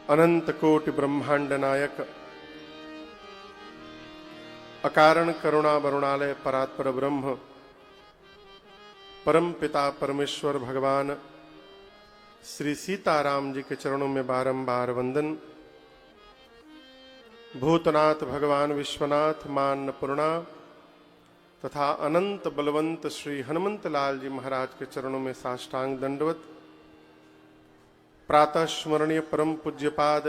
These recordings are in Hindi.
अनंत कोटि ब्रह्मांड नायक अकारण करुणा वरुणालय परात्पर ब्रह्म परम पिता परमेश्वर भगवान श्री सीताराम जी के चरणों में बारंबार वंदन। भूतनाथ भगवान विश्वनाथ मान पूर्णा तथा अनंत बलवंत श्री हनुमंत लाल जी महाराज के चरणों में साष्टांग दंडवत। प्रातः स्मरणीय परम पूज्यपाद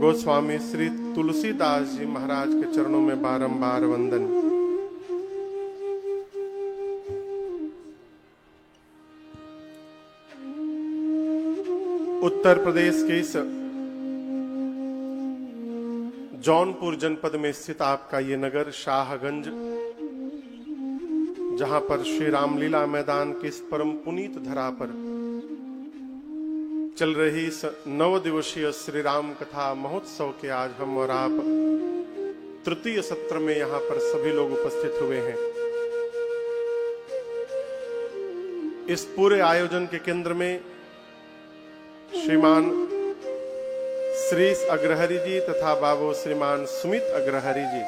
गोस्वामी श्री तुलसीदास जी महाराज के चरणों में बारंबार वंदन। उत्तर प्रदेश के इस जौनपुर जनपद में स्थित आपका ये नगर शाहगंज, जहां पर श्री रामलीला मैदान के इस परम पुनीत धरा पर चल रही इस 9 दिवसीय श्री राम कथा महोत्सव के आज हम और आप तृतीय सत्र में यहां पर सभी लोग उपस्थित हुए हैं। इस पूरे आयोजन के केंद्र में श्रीमान श्रीश अग्रहरि जी तथा बाबू श्रीमान सुमित अग्रहरि जी,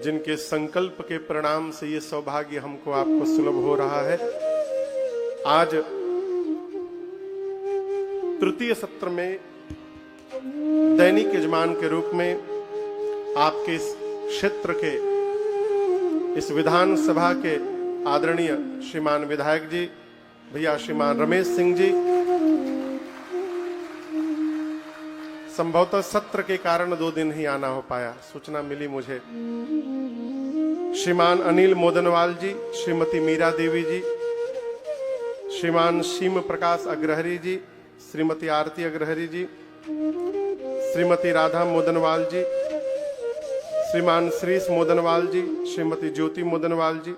जिनके संकल्प के परिणाम से ये सौभाग्य हमको आपको सुलभ हो रहा है। आज तृतीय सत्र में दैनिक यजमान के रूप में आपके इस क्षेत्र के इस विधान सभा के आदरणीय श्रीमान विधायक जी भैया श्रीमान रमेश सिंह जी, संभवतः सत्र के कारण 2 दिन ही आना हो पाया, सूचना मिली मुझे। श्रीमान अनिल मोदनवाल जी, श्रीमती मीरा देवी जी, श्रीमान सीम प्रकाश अग्रहरि जी, श्रीमती आरती अग्रहरि जी, श्रीमती राधा मोदनवाल जी, श्रीमान श्रीश मोदनवाल जी, श्रीमती ज्योति मोदनवाल जी,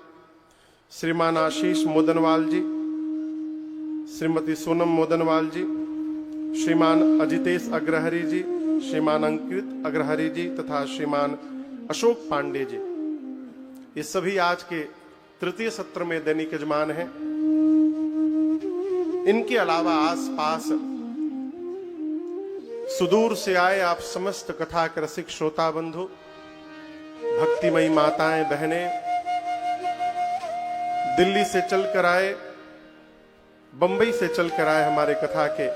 श्रीमान आशीष मोदनवाल जी, श्रीमती सोनम मोदनवाल जी, श्रीमान अजितेश अग्रहरि जी, श्रीमान अंकित अग्रहरि जी तथा श्रीमान अशोक पांडे जी, ये सभी आज के तृतीय सत्र में दैनिक यजमान हैं। इनके अलावा आसपास सुदूर से आए आप समस्त कथा के रसिक श्रोता बंधु, भक्तिमयी माताएं बहनें, दिल्ली से चलकर आए, बंबई से चलकर आए हमारे कथा के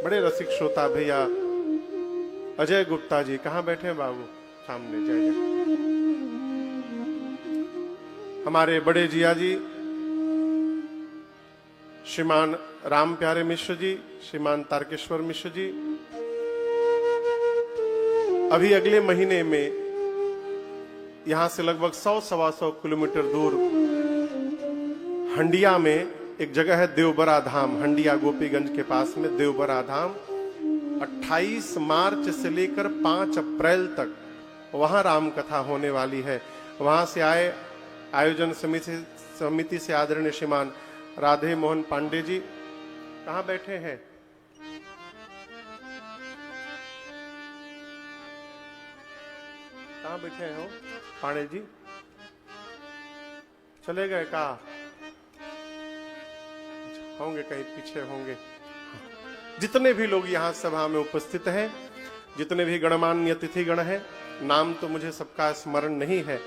बड़े रसिक श्रोता भैया अजय गुप्ता जी, कहां बैठे हैं बाबू? सामने। जय जय। हमारे बड़े जिया जी श्रीमान राम प्यारे मिश्र जी, श्रीमान तारकेश्वर मिश्र जी, अभी अगले महीने में यहां से लगभग 100-125 किलोमीटर दूर हंडिया में एक जगह है देवबरा धाम, हंडिया गोपीगंज के पास में देवबरा धाम। 28 मार्च से लेकर 5 अप्रैल तक वहां राम कथा होने वाली है। वहां से आए आयोजन समिति से आदरणीय श्रीमान राधे मोहन पांडे जी, कहां बैठे हैं? कहां बैठे हो पांडे जी? चले गए? कहा होंगे, कहीं पीछे होंगे। जितने भी लोग यहाँ सभा में उपस्थित हैं, जितने भी गणमान्य अतिथिगण हैं, नाम तो मुझे सबका स्मरण नहीं है,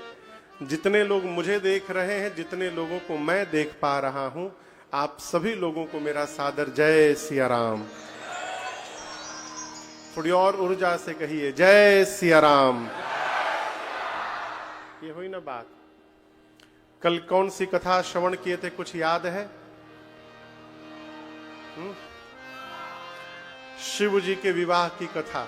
जितने लोग मुझे देख रहे हैं, जितने लोगों को मैं देख पा रहा हूं, आप सभी लोगों को मेरा सादर जय सिया राम। थोड़ी और ऊर्जा से कहिए जय सिया राम। ये हुई ना बात। कल कौन सी कथा श्रवण किए थे, कुछ याद है? शिव जी के विवाह की कथा।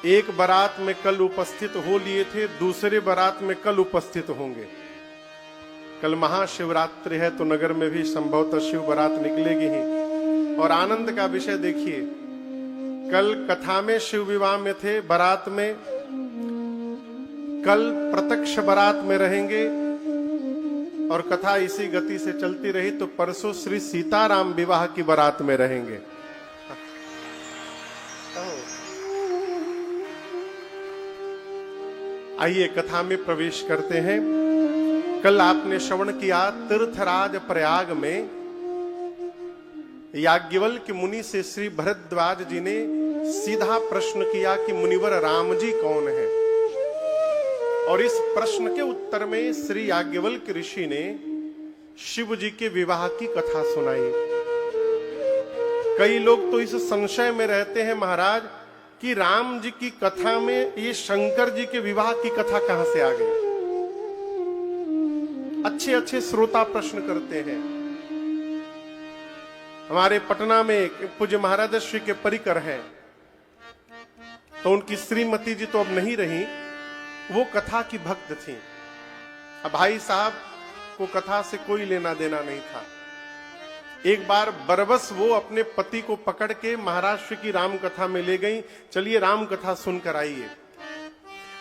एक बारात में कल उपस्थित हो लिए थे, दूसरे बारात में कल उपस्थित होंगे। कल महाशिवरात्रि है तो नगर में भी संभवतः शिव बारात निकलेगी ही। और आनंद का विषय देखिए, कल कथा में शिव विवाह में थे, बारात में, कल प्रत्यक्ष बारात में रहेंगे और कथा इसी गति से चलती रही तो परसों श्री सीताराम विवाह की बारात में रहेंगे। आइए कथा में प्रवेश करते हैं। कल आपने श्रवण किया तीर्थराज प्रयाग में याज्ञवल्क्य मुनि से श्री भरद्वाज जी ने सीधा प्रश्न किया कि मुनिवर राम जी कौन है। और इस प्रश्न के उत्तर में श्री याज्ञवल्क्य ऋषि ने शिव जी के विवाह की कथा सुनाई। कई लोग तो इस संशय में रहते हैं महाराज कि राम जी की कथा में ये शंकर जी के विवाह की कथा कहां से आ गई। अच्छे अच्छे श्रोता प्रश्न करते हैं। हमारे पटना में पूज्य महाराज श्री के परिकर हैं, तो उनकी श्रीमती जी तो अब नहीं रही, वो कथा की भक्त थी। अब भाई साहब को कथा से कोई लेना देना नहीं था। एक बार बरबस वो अपने पति को पकड़ के महाराष्ट्र की राम कथा में ले गई, चलिए राम कथा सुनकर आइए।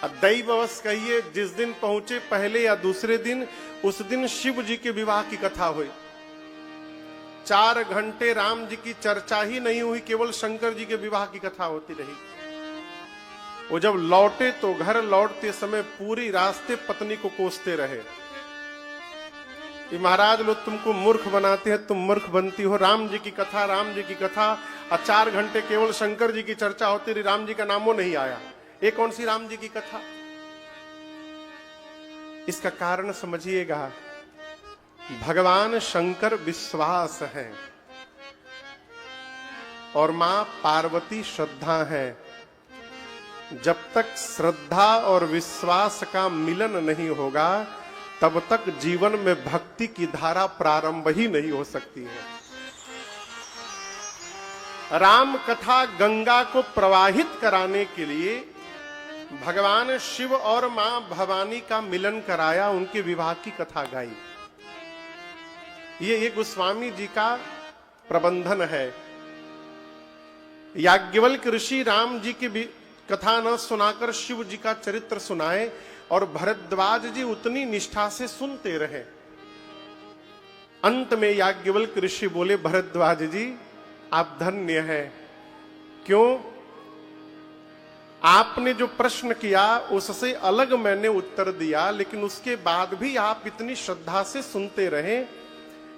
अब दैववश कहिए, जिस दिन पहुंचे पहले या दूसरे दिन, उस दिन शिव जी के विवाह की कथा हुई। 4 घंटे राम जी की चर्चा ही नहीं हुई, केवल शंकर जी के विवाह की कथा होती रही। वो जब लौटे तो घर लौटते समय पूरी रास्ते पत्नी को कोसते रहे कि महाराज लोग तुमको मूर्ख बनाते हैं, तुम मूर्ख बनती हो। राम जी की कथा, राम जी की कथा, और 4 घंटे केवल शंकर जी की चर्चा होती रही, राम जी का नामो नहीं आया। ये कौन सी राम जी की कथा? इसका कारण समझिएगा, भगवान शंकर विश्वास है और मां पार्वती श्रद्धा है। जब तक श्रद्धा और विश्वास का मिलन नहीं होगा, तब तक जीवन में भक्ति की धारा प्रारंभ ही नहीं हो सकती है। राम कथा गंगा को प्रवाहित कराने के लिए भगवान शिव और मां भवानी का मिलन कराया, उनके विवाह की कथा गाई। ये गोस्वामी जी का प्रबंधन है। याज्ञवल्क्य ऋषि राम जी की कथा न सुनाकर शिव जी का चरित्र सुनाए और भरद्वाज जी उतनी निष्ठा से सुनते रहे। अंत में याज्ञवल्क्य ऋषि बोले, भरद्वाज जी आप धन्य हैं। क्यों? आपने जो प्रश्न किया उससे अलग मैंने उत्तर दिया, लेकिन उसके बाद भी आप इतनी श्रद्धा से सुनते रहे।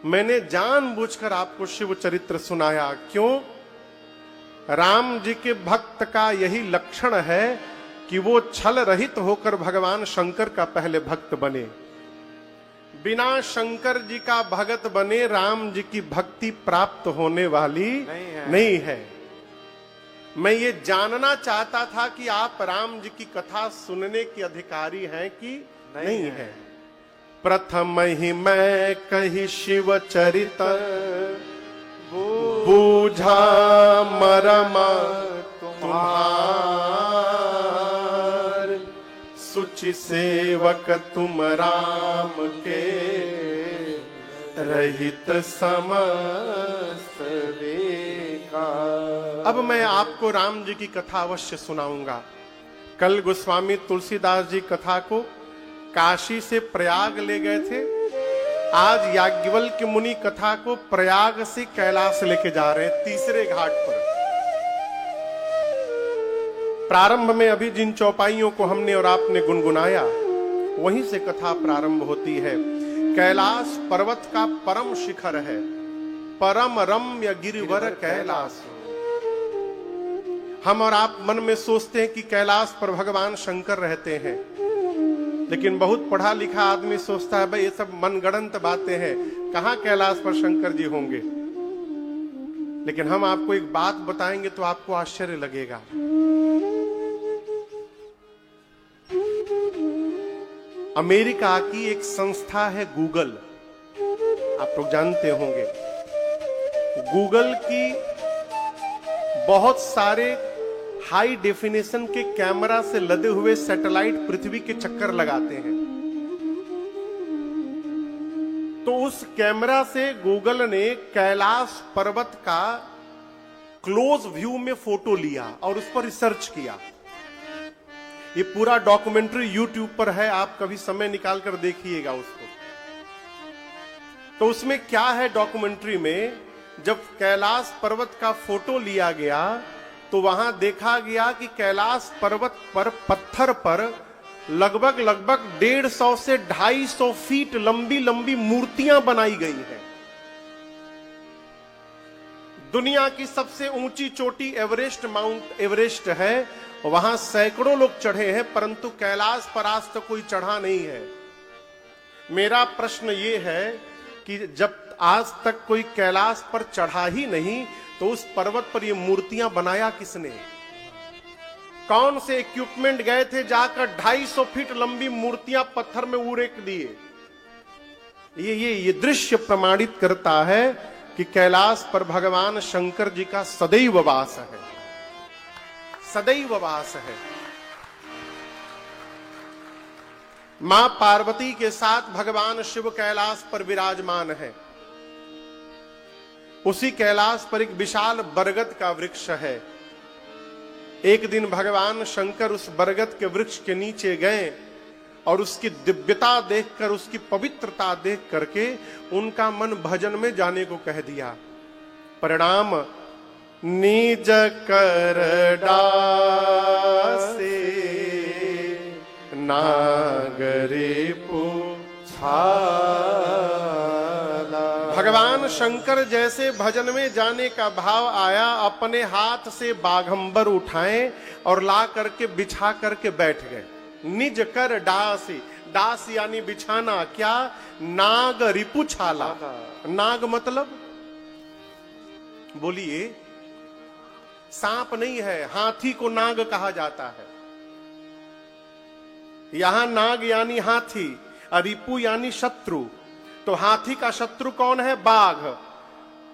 मैंने जानबूझकर आपको शिव चरित्र सुनाया। क्यों? राम जी के भक्त का यही लक्षण है कि वो छल रहित होकर भगवान शंकर का पहले भक्त बने। बिना शंकर जी का भगत बने राम जी की भक्ति प्राप्त होने वाली नहीं है। मैं ये जानना चाहता था कि आप राम जी की कथा सुनने के अधिकारी हैं कि नहीं है। प्रथम ही मैं कही शिव चरित, बूझा मरमा तुम्हार, सुचि सेवक तुम राम के, रहित समस्त विकार। अब मैं आपको राम जी की कथा अवश्य सुनाऊंगा। कल गोस्वामी तुलसीदास जी कथा को काशी से प्रयाग ले गए थे। आज याज्ञवल्क्य मुनि कथा को प्रयाग से कैलाश लेके जा रहे हैं, तीसरे घाट पर। प्रारंभ में अभी जिन चौपाइयों को हमने और आपने गुनगुनाया, वहीं से कथा प्रारंभ होती है। कैलाश पर्वत का परम शिखर है, परम रम्य गिरिवर कैलाश। हम और आप मन में सोचते हैं कि कैलाश पर भगवान शंकर रहते हैं, लेकिन बहुत पढ़ा लिखा आदमी सोचता है भाई ये सब मनगढ़ंत बातें हैं, कहां कैलाश पर शंकर जी होंगे। लेकिन हम आपको एक बात बताएंगे तो आपको आश्चर्य लगेगा। अमेरिका की एक संस्था है गूगल, आप लोग जानते होंगे। गूगल की बहुत सारे हाई डेफिनेशन के कैमरा से लदे हुए सैटेलाइट पृथ्वी के चक्कर लगाते हैं। तो उस कैमरा से गूगल ने कैलाश पर्वत का क्लोज व्यू में फोटो लिया और उस पर रिसर्च किया। ये पूरा डॉक्यूमेंट्री यूट्यूब पर है, आप कभी समय निकाल कर देखिएगा उसको। तो उसमें क्या है डॉक्यूमेंट्री में, जब कैलाश पर्वत का फोटो लिया गया तो वहां देखा गया कि कैलाश पर्वत पर पत्थर पर लगभग 150 से 250 फीट लंबी लंबी मूर्तियां बनाई गई हैं। दुनिया की सबसे ऊंची चोटी एवरेस्ट, माउंट एवरेस्ट है, वहां सैकड़ों लोग चढ़े हैं, परंतु कैलाश पर आज तक कोई चढ़ा नहीं है। मेरा प्रश्न ये है कि जब आज तक कोई कैलाश पर चढ़ा ही नहीं, तो उस पर्वत पर ये मूर्तियां बनाया किसने? कौन से इक्विपमेंट गए थे जाकर 250 फीट लंबी मूर्तियां पत्थर में उरेक दिए? ये दृश्य प्रमाणित करता है कि कैलाश पर भगवान शंकर जी का सदैव वास है, सदैव वास है। मां पार्वती के साथ भगवान शिव कैलाश पर विराजमान है। उसी कैलाश पर एक विशाल बरगद का वृक्ष है। एक दिन भगवान शंकर उस बरगद के वृक्ष के नीचे गए और उसकी दिव्यता देखकर, उसकी पवित्रता देख करके उनका मन भजन में जाने को कह दिया। परिणाम निज कर डासे नागरे पूछाला। भगवान शंकर जैसे भजन में जाने का भाव आया, अपने हाथ से बाघंबर उठाए और ला करके बिछा करके बैठ गए। निज कर डासी, डास यानी बिछाना, क्या? नाग रिपु छाला। नाग मतलब बोलिए, सांप नहीं है, हाथी को नाग कहा जाता है। यहां नाग यानी हाथी, रिपु यानी शत्रु। तो हाथी का शत्रु कौन है? बाघ।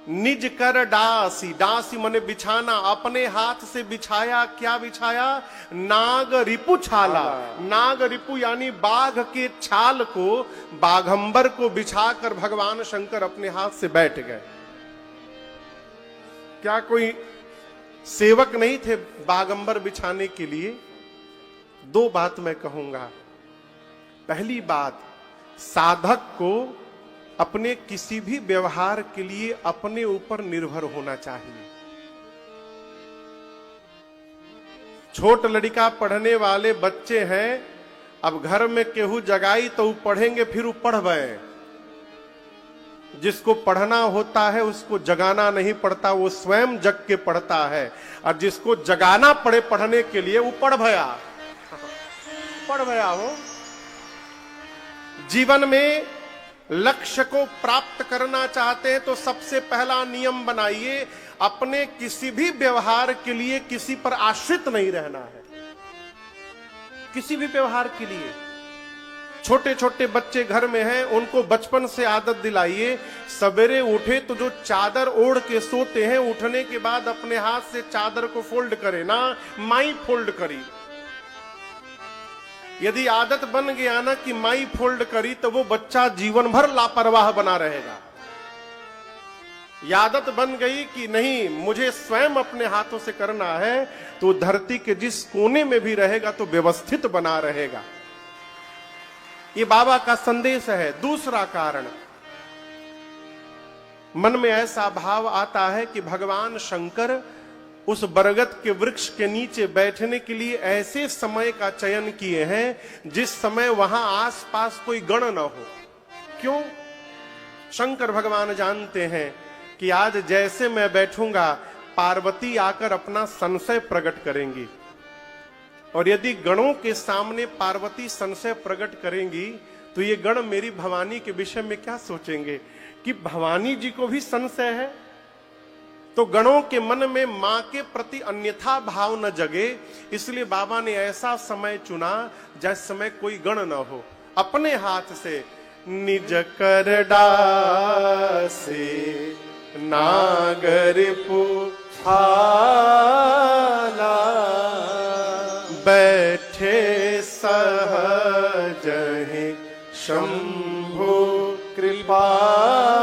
निज कर डासी, डासी मने बिछाना, अपने हाथ से बिछाया। क्या बिछाया? नाग रिपु छाला। नाग रिपु यानी बाघ के छाल को, बाघंबर को बिछाकर भगवान शंकर अपने हाथ से बैठ गए। क्या कोई सेवक नहीं थे बाघंबर बिछाने के लिए? दो बात मैं कहूंगा। पहली बात, साधक को अपने किसी भी व्यवहार के लिए अपने ऊपर निर्भर होना चाहिए। छोट लड़का पढ़ने वाले बच्चे हैं, अब घर में केहू जगाई तो पढ़ेंगे, फिर पढ़वे। जिसको पढ़ना होता है उसको जगाना नहीं पड़ता, वो स्वयं जग के पढ़ता है। और जिसको जगाना पड़े पढ़ने के लिए, वो पढ़ भया हो। जीवन में लक्ष्य को प्राप्त करना चाहते हैं तो सबसे पहला नियम बनाइए, अपने किसी भी व्यवहार के लिए किसी पर आश्रित नहीं रहना है। किसी भी व्यवहार के लिए छोटे छोटे बच्चे घर में हैं, उनको बचपन से आदत दिलाइए, सवेरे उठे तो जो चादर ओढ़ के सोते हैं, उठने के बाद अपने हाथ से चादर को फोल्ड करे ना, माई फोल्ड करी। यदि आदत बन गया ना कि माई फोल्ड करी, तो वो बच्चा जीवन भर लापरवाह बना रहेगा। आदत बन गई कि नहीं, मुझे स्वयं अपने हाथों से करना है, तो धरती के जिस कोने में भी रहेगा तो व्यवस्थित बना रहेगा। ये बाबा का संदेश है। दूसरा कारण, मन में ऐसा भाव आता है कि भगवान शंकर उस बरगद के वृक्ष के नीचे बैठने के लिए ऐसे समय का चयन किए हैं जिस समय वहां आसपास कोई गण न हो। क्यों? शंकर भगवान जानते हैं कि आज जैसे मैं बैठूंगा, पार्वती आकर अपना संशय प्रकट करेंगी, और यदि गणों के सामने पार्वती संशय प्रकट करेंगी तो ये गण मेरी भवानी के विषय में क्या सोचेंगे कि भवानी जी को भी संशय है। तो गणों के मन में मां के प्रति अन्यथा भाव न जगे, इसलिए बाबा ने ऐसा समय चुना जिस समय कोई गण न हो। अपने हाथ से निज कर डासे नागर पुछाला, बैठे सहज शंभु कृपाला।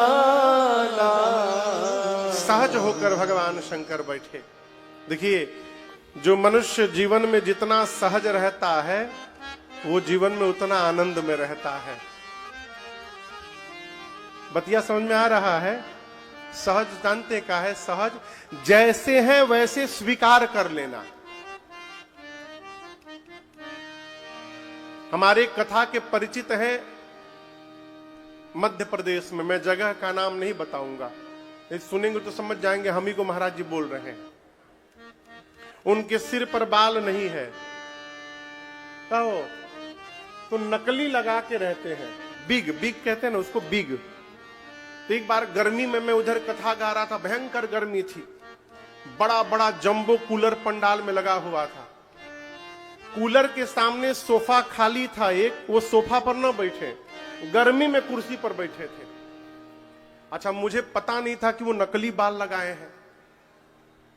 सहज होकर भगवान शंकर बैठे। देखिए, जो मनुष्य जीवन में जितना सहज रहता है, वो जीवन में उतना आनंद में रहता है। बतिया समझ में आ रहा है? सहज जानते का है? सहज जैसे है वैसे स्वीकार कर लेना। हमारे कथा के परिचित हैं मध्य प्रदेश में, मैं जगह का नाम नहीं बताऊंगा, ये सुनेंगे तो समझ जाएंगे हम ही को महाराज जी बोल रहे हैं। उनके सिर पर बाल नहीं है, कहो तो नकली लगा के रहते हैं। बिग बिग कहते हैं ना उसको, बिग। तो एक बार गर्मी में मैं उधर कथा गा रहा था, भयंकर गर्मी थी, बड़ा बड़ा जंबो कूलर पंडाल में लगा हुआ था। कूलर के सामने सोफा खाली था एक, वो सोफा पर न बैठे, गर्मी में कुर्सी पर बैठे थे। अच्छा, मुझे पता नहीं था कि वो नकली बाल लगाए हैं।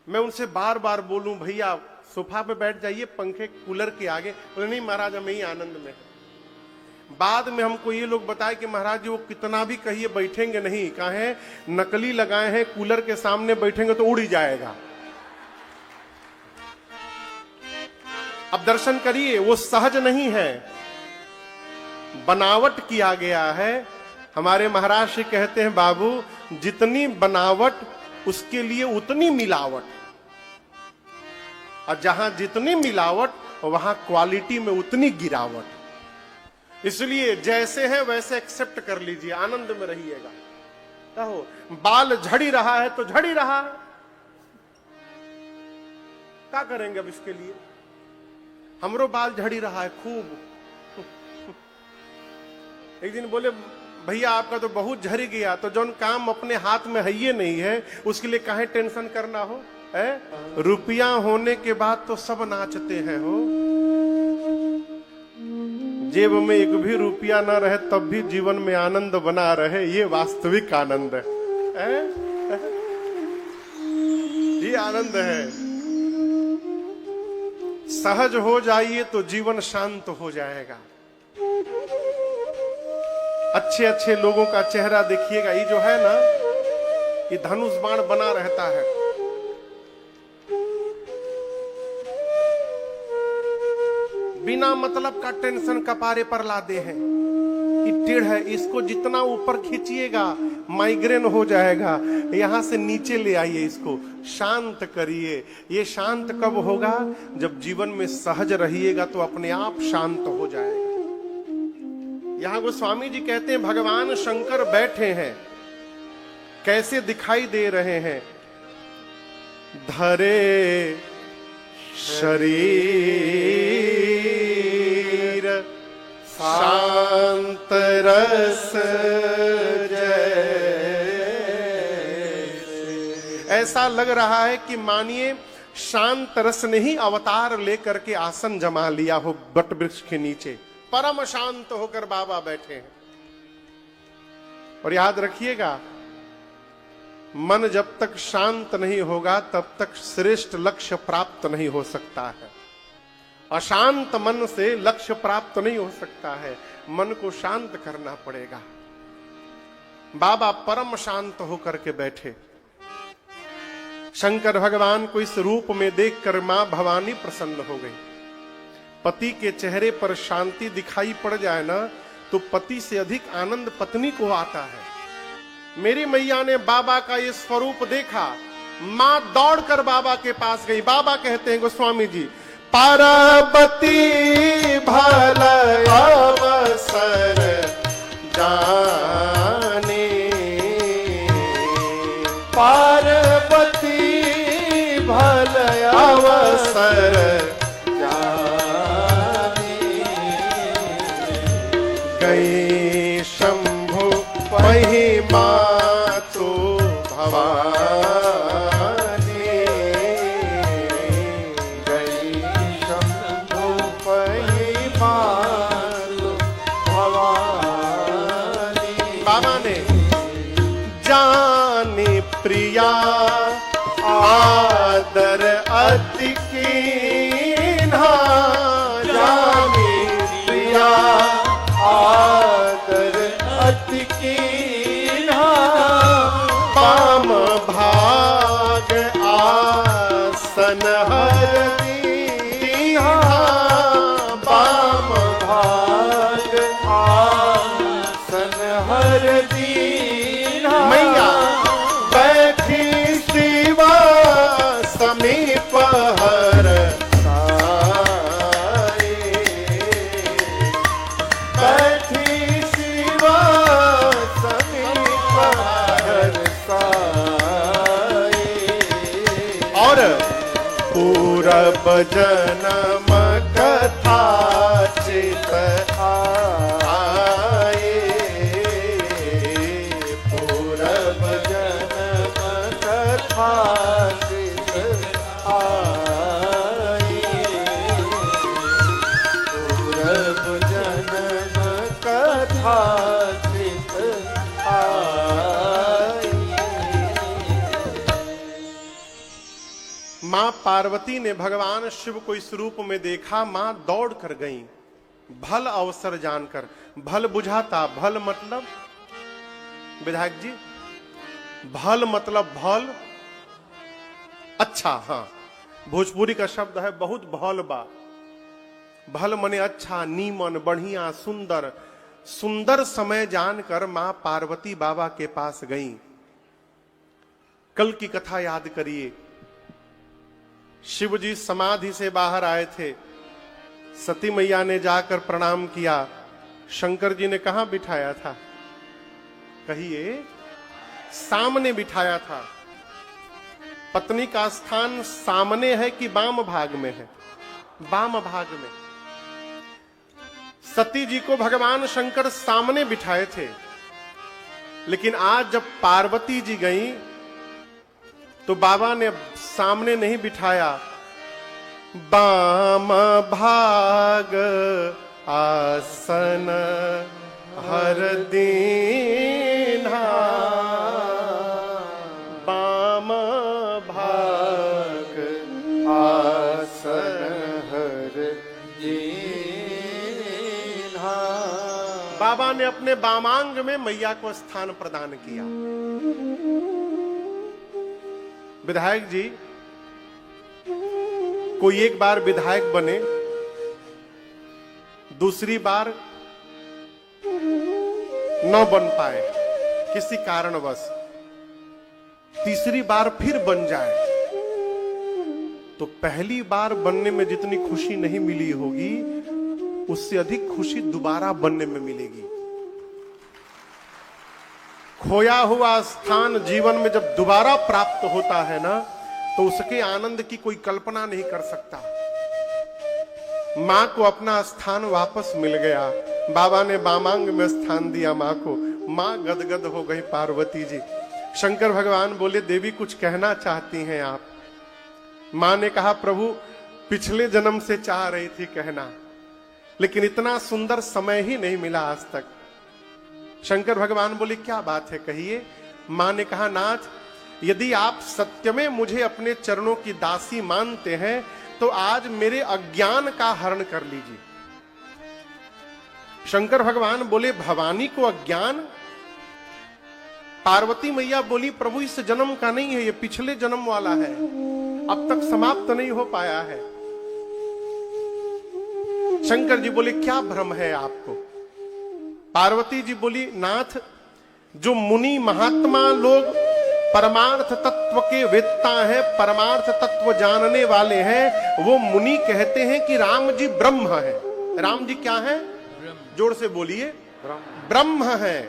मैं उनसे बार बार बोलूं, भैया सोफा पे बैठ जाइए पंखे कूलर के आगे। बोले नहीं महाराज, हम ही आनंद में। बाद में हमको ये लोग बताए कि महाराज जी वो कितना भी कहिए बैठेंगे नहीं, कहे नकली लगाए हैं, कूलर के सामने बैठेंगे तो उड़ ही जाएगा। अब दर्शन करिए, वो सहज नहीं है, बनावट किया गया है। हमारे महाराज श्री कहते हैं, बाबू जितनी बनावट उसके लिए उतनी मिलावट, और जहां जितनी मिलावट वहां क्वालिटी में उतनी गिरावट। इसलिए जैसे है वैसे एक्सेप्ट कर लीजिए, आनंद में रहिएगा। कहो बाल झड़ी रहा है तो झड़ी रहा है, क्या करेंगे अब इसके लिए। हमरो बाल झड़ी रहा है खूब। एक दिन बोले, भैया आपका तो बहुत झड़ी गया, तो जौन काम अपने हाथ में है ये नहीं है उसके लिए काहे टेंशन करना हो है। रुपया होने के बाद तो सब नाचते हैं हो, जेब में एक भी रुपया ना रहे तब भी जीवन में आनंद बना रहे, ये वास्तविक आनंद है। ये आनंद है। सहज हो जाइए तो जीवन शांत हो जाएगा। अच्छे अच्छे लोगों का चेहरा देखिएगा, ये जो है ना, ये धनुष बाण बना रहता है। बिना मतलब का टेंशन कपारे पर लादे हैं कि टेढ़ है, इसको जितना ऊपर खींचिएगा माइग्रेन हो जाएगा, यहां से नीचे ले आइए, इसको शांत करिए। ये शांत कब होगा? जब जीवन में सहज रहिएगा तो अपने आप शांत हो जाएगा। यहां गोस्वामी जी कहते हैं, भगवान शंकर बैठे हैं, कैसे दिखाई दे रहे हैं? धरे शरीर शांत रस जैसे। ऐसा लग रहा है कि मानिए शांत रस ने ही अवतार लेकर के आसन जमा लिया हो बट वृक्ष के नीचे, परम शांत होकर बाबा बैठे हैं। और याद रखिएगा, मन जब तक शांत नहीं होगा तब तक श्रेष्ठ लक्ष्य प्राप्त नहीं हो सकता है। अशांत मन से लक्ष्य प्राप्त नहीं हो सकता है, मन को शांत करना पड़ेगा। बाबा परम शांत होकर के बैठे। शंकर भगवान को इस रूप में देखकर मां भवानी प्रसन्न हो गई। पति के चेहरे पर शांति दिखाई पड़ जाए ना, तो पति से अधिक आनंद पत्नी को आता है। मेरी मैया ने बाबा का ये स्वरूप देखा, मां दौड़कर बाबा के पास गई। बाबा कहते हैं गोस्वामी जी, पार्वती भल अवसर जाने, पार्वती भल अवसर जाने, गई शंभु महिमा तो भवानी, गई शंभु महिमा तो भवानी। बाबा ने जानी प्रिया आदर अति कीन्हा, जानी प्रिया आदर अति कीन्हा, पाम भाग आसन हर दीन्हा, पाम भाग आसन हर दीन्हा। मैया बैठी शिवा समीप हर साए, बैठी शिवा समीप हर साए। पूरब जन्म कथा चित आए, पूरब जन्म कथा चित आए, पूरब जन्म कथा चित आए। मां पार्वती ने भगवान शिव को इस रूप में देखा। मां दौड़ कर गई, भल अवसर जानकर। भल बुझाता, भल मतलब विधायक जी, भल मतलब भल अच्छा। हाँ, भोजपुरी का शब्द है बहुत भल बा। भल मने अच्छा, नीमन, बढ़िया, सुंदर। सुंदर समय जानकर मां पार्वती बाबा के पास गई। कल की कथा याद करिए, शिव जी समाधि से बाहर आए थे। सती मैया ने जाकर प्रणाम किया। शंकर जी ने कहां बिठाया था? कहिए, सामने बिठाया था। पत्नी का स्थान सामने है कि वाम भाग में है? वाम भाग में। सती जी को भगवान शंकर सामने बिठाए थे, लेकिन आज जब पार्वती जी गई तो बाबा ने सामने नहीं बिठाया, बाम भाग आसन हर दीन्हा, बाम भाग आसन हर दीन्हा। बाबा ने अपने वामांग में मैया को स्थान प्रदान किया। विधायक जी, कोई एक बार विधायक बने, दूसरी बार न बन पाए किसी कारणवश, तीसरी बार फिर बन जाए, तो पहली बार बनने में जितनी खुशी नहीं मिली होगी, उससे अधिक खुशी दोबारा बनने में मिलेगी। खोया हुआ स्थान जीवन में जब दोबारा प्राप्त होता है ना, तो उसके आनंद की कोई कल्पना नहीं कर सकता। मां को अपना स्थान वापस मिल गया। बाबा ने वामांग में स्थान दिया मां को। मां गदगद हो गई पार्वती जी। शंकर भगवान बोले, देवी कुछ कहना चाहती हैं आप? मां ने कहा, प्रभु पिछले जन्म से चाह रही थी कहना, लेकिन इतना सुंदर समय ही नहीं मिला आज तक। शंकर भगवान बोले, क्या बात है, कहिए। मां ने कहा, नाथ यदि आप सत्य में मुझे अपने चरणों की दासी मानते हैं तो आज मेरे अज्ञान का हरण कर लीजिए। शंकर भगवान बोले, भवानी को अज्ञान? पार्वती मैया बोली, प्रभु इस जन्म का नहीं है, ये पिछले जन्म वाला है, अब तक समाप्त नहीं हो पाया है। शंकर जी बोले, क्या भ्रम है आपको? पार्वती जी बोली, नाथ जो मुनि महात्मा लोग परमार्थ तत्व के वेत्ता हैं, परमार्थ तत्व जानने वाले हैं, वो मुनि कहते हैं कि राम जी ब्रह्म है। राम जी क्या है? जोर से बोलिए, ब्रह्म है।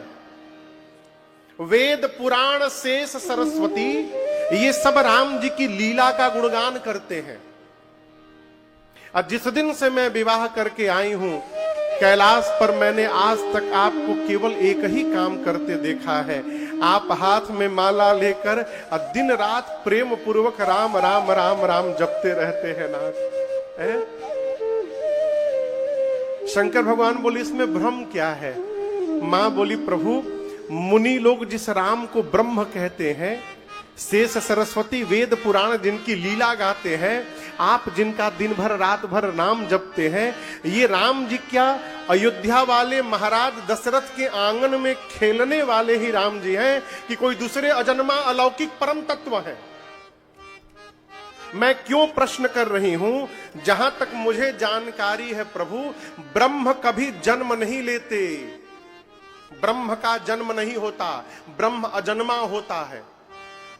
वेद पुराण शेष सरस्वती ये सब राम जी की लीला का गुणगान करते हैं। और जिस दिन से मैं विवाह करके आई हूं, कैलाश पर मैंने आज तक आपको केवल एक ही काम करते देखा है। आप हाथ में माला लेकर दिन रात प्रेम पूर्वक राम राम राम राम जपते रहते हैं नाथ। शंकर भगवान बोले, इसमें भ्रम क्या है? मां बोली, प्रभु मुनि लोग जिस राम को ब्रह्म कहते हैं, शेष सरस्वती वेद पुराण जिनकी लीला गाते हैं, आप जिनका दिन भर रात भर नाम जपते हैं, ये राम जी क्या अयोध्या वाले महाराज दशरथ के आंगन में खेलने वाले ही राम जी हैं कि कोई दूसरे अजन्मा अलौकिक परम तत्व है? मैं क्यों प्रश्न कर रही हूं? जहां तक मुझे जानकारी है प्रभु, ब्रह्म कभी जन्म नहीं लेते। ब्रह्म का जन्म नहीं होता, ब्रह्म अजन्मा होता है।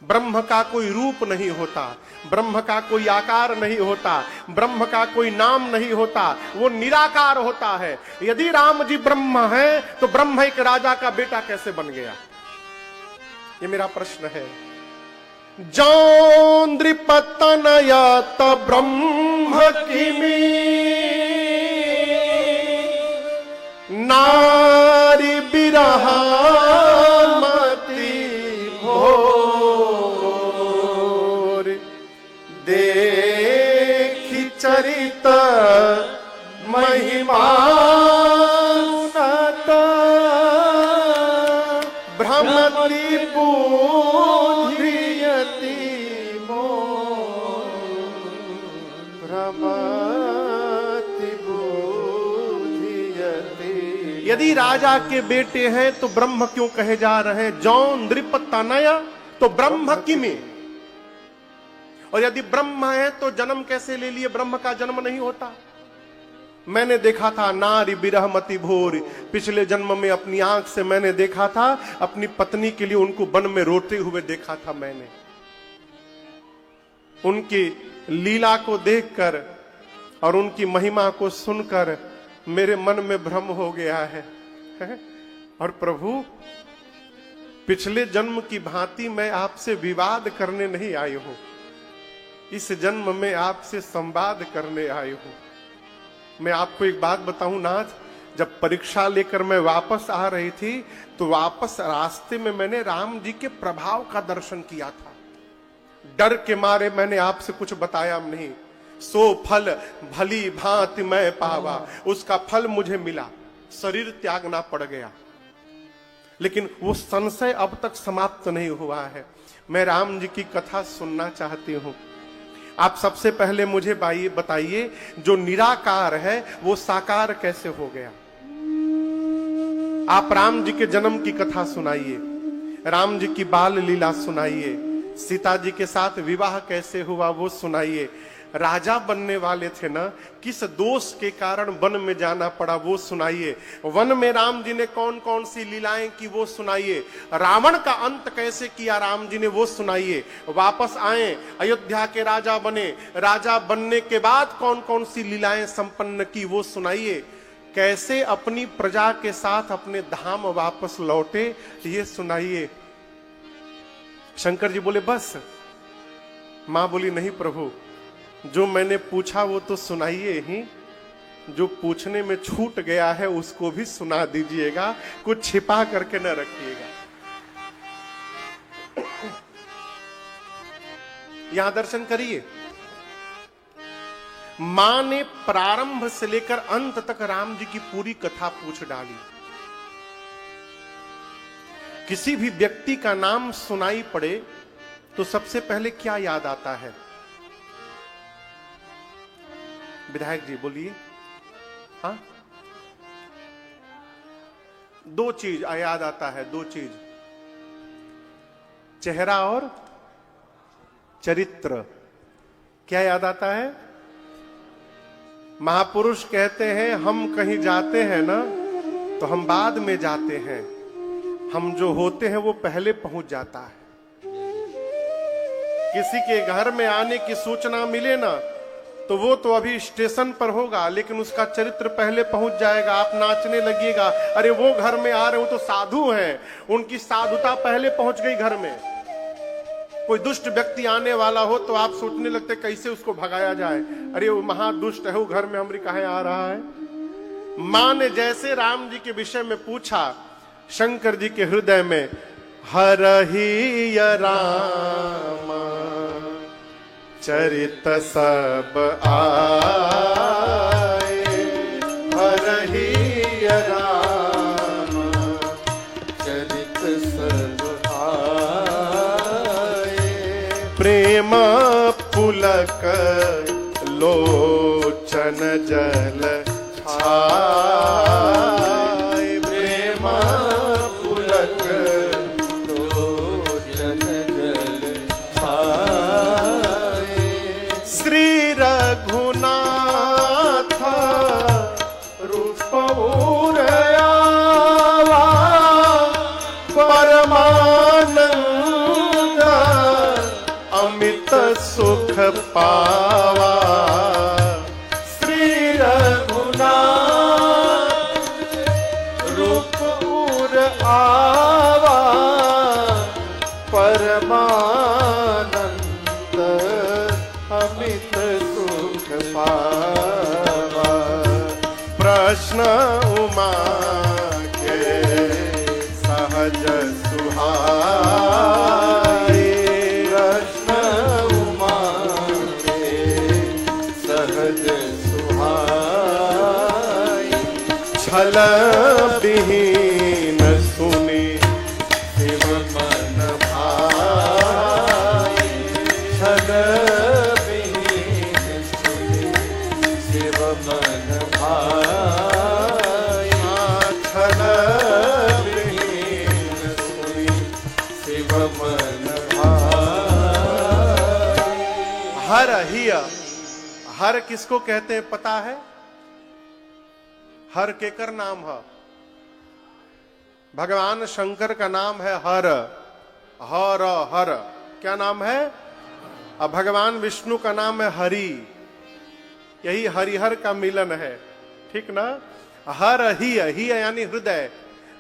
ब्रह्म का कोई रूप नहीं होता, ब्रह्म का कोई आकार नहीं होता, ब्रह्म का कोई नाम नहीं होता, वो निराकार होता है। यदि राम जी ब्रह्म है तो ब्रह्म एक राजा का बेटा कैसे बन गया? ये मेरा प्रश्न है। जो नृपतनया त ब्रह्म किमी नारी बिरहामति भोर देखी चरित महिमा भ्रमति बुद्धियति भ्रमति बुद्धियति। यदि राजा के बेटे हैं तो ब्रह्म क्यों कहे जा रहे हैं? जौन नृप तनय तो ब्रह्म किमी। और यदि ब्रह्म है तो जन्म कैसे ले लिए? ब्रह्म का जन्म नहीं होता। मैंने देखा था नारी बिरहमति भोर, पिछले जन्म में अपनी आंख से मैंने देखा था अपनी पत्नी के लिए उनको वन में रोते हुए देखा था। मैंने उनकी लीला को देखकर और उनकी महिमा को सुनकर मेरे मन में भ्रम हो गया है। और प्रभु, पिछले जन्म की भांति मैं आपसे विवाद करने नहीं आई हूं, इस जन्म में आपसे संवाद करने आई हूं। मैं आपको एक बात बताऊं नाथ, जब परीक्षा लेकर मैं वापस आ रही थी तो वापस रास्ते में मैंने राम जी के प्रभाव का दर्शन किया था। डर के मारे मैंने आपसे कुछ बताया नहीं। सो फल भली भांति मैं पावा, उसका फल मुझे मिला, शरीर त्यागना पड़ गया। लेकिन वो संशय अब तक समाप्त नहीं हुआ है। मैं राम जी की कथा सुनना चाहती हूं। आप सबसे पहले मुझे बताइए, जो निराकार है वो साकार कैसे हो गया? आप राम जी के जन्म की कथा सुनाइए, राम जी की बाल लीला सुनाइए, सीता जी के साथ विवाह कैसे हुआ वो सुनाइए। राजा बनने वाले थे ना, किस दोष के कारण वन में जाना पड़ा वो सुनाइए। वन में राम जी ने कौन कौन सी लीलाएं की वो सुनाइए। रावण का अंत कैसे किया राम जी ने वो सुनाइए। वापस आए, अयोध्या के राजा बने, राजा बनने के बाद कौन कौन सी लीलाएं संपन्न की वो सुनाइए। कैसे अपनी प्रजा के साथ अपने धाम वापस लौटे ये सुनाइए। शंकर जी बोले बस। मां बोली नहीं प्रभु, जो मैंने पूछा वो तो सुनाइए ही, जो पूछने में छूट गया है उसको भी सुना दीजिएगा, कुछ छिपा करके न रखिएगा। यहां दर्शन करिए, मां ने प्रारंभ से लेकर अंत तक राम जी की पूरी कथा पूछ डाली। किसी भी व्यक्ति का नाम सुनाई पड़े तो सबसे पहले क्या याद आता है? विधायक जी बोलिए। हाँ, दो चीज याद आता है, दो चीज, चेहरा और चरित्र। क्या याद आता है? महापुरुष कहते हैं हम कहीं जाते हैं ना तो हम बाद में जाते हैं, हम जो होते हैं वो पहले पहुंच जाता है। किसी के घर में आने की सूचना मिले ना तो वो तो अभी स्टेशन पर होगा, लेकिन उसका चरित्र पहले पहुंच जाएगा। आप नाचने लगिएगा, अरे वो घर में आ रहे हो तो साधु हैं, उनकी साधुता पहले पहुंच गई घर में। कोई दुष्ट व्यक्ति आने वाला हो तो आप सोचने लगते कैसे उसको भगाया जाए, अरे वो महादुष्ट है, वो घर में हमारी काहे आ रहा है। मां ने जैसे राम जी के विषय में पूछा, शंकर जी के हृदय में हरहि राम चरित सब आए, हरहि राम चरित सब आए, प्रेम पुलक लोचन जल छाए, प्रेम पुलक लोचन जल छाए, श्री रघुनाथ रूप उरयावा, परमानंद अमित सुख पावा, श्री रघुनाथ रूप उर आवा, परमानंद सहज सुहाए, कृष्ण उमा के सहज सुहाए, छल विहीन सुनी शिव मन भाए, छल विहीन सुनि शिव मन भाए, छल विहीन सुनि शिव मन भाए। हर ही, हर किसको कहते हैं पता है? हर केकर नाम है? भगवान शंकर का नाम है हर। हर हर क्या नाम है? अब भगवान विष्णु का नाम है हरि। यही हरिहर का मिलन है, ठीक ना? हर ही यानी हृदय।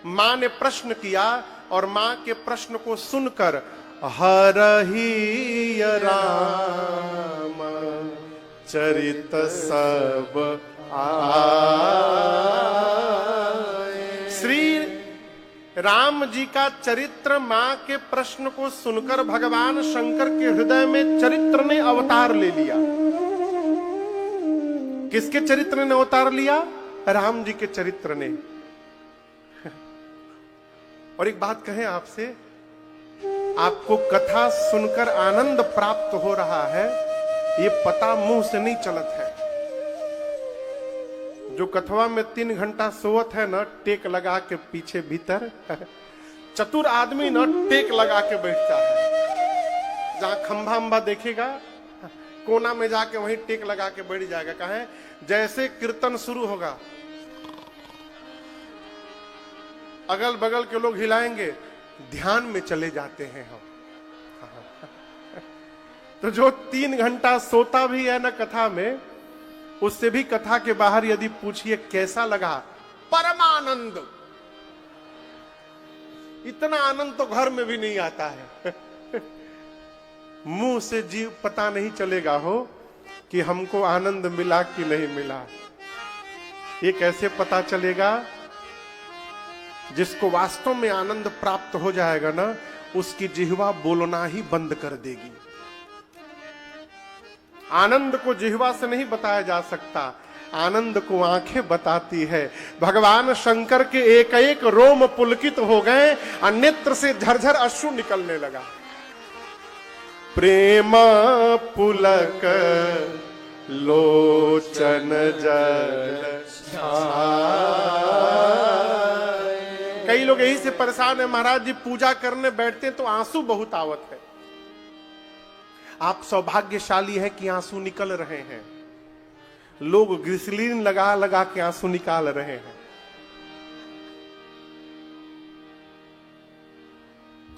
मां ने प्रश्न किया और मां के प्रश्न को सुनकर हर ही राम चरित सब आए। श्री राम जी का चरित्र, मां के प्रश्न को सुनकर भगवान शंकर के हृदय में चरित्र ने अवतार ले लिया। किसके चरित्र ने अवतार लिया? राम जी के चरित्र ने। और एक बात कहें आपसे, आपको कथा सुनकर आनंद प्राप्त हो रहा है, ये पता मुंह से नहीं चलत है। जो कथवा में 3 घंटा सोवत है ना, टेक लगा के पीछे भीतर, चतुर आदमी ना टेक लगा के बैठता है। जहां खंभा अंबा देखेगा, कोना में जाके वहीं टेक लगा के बैठ जाएगा। कहें जैसे कीर्तन शुरू होगा, अगल बगल के लोग हिलाएंगे, ध्यान में चले जाते हैं हम। तो जो 3 घंटा सोता भी है ना कथा में, उससे भी कथा के बाहर यदि पूछिए कैसा लगा, परमानंद। इतना आनंद तो घर में भी नहीं आता है। मुंह से जीव पता नहीं चलेगा हो कि हमको आनंद मिला कि नहीं मिला। ये कैसे पता चलेगा? जिसको वास्तव में आनंद प्राप्त हो जाएगा ना, उसकी जिह्वा बोलना ही बंद कर देगी। आनंद को जिह्वा से नहीं बताया जा सकता, आनंद को आंखें बताती है। भगवान शंकर के एक एक रोम पुलकित हो गए और नेत्र से झरझर अश्रु निकलने लगा। प्रेम पुलक लोचन जल छाए। कई लोग यही से परेशान है, महाराज जी पूजा करने बैठते तो आंसू बहुत आवत है। आप सौभाग्यशाली हैं कि आंसू निकल रहे हैं। लोग ग्लिसरीन लगा लगा के आंसू निकाल रहे हैं।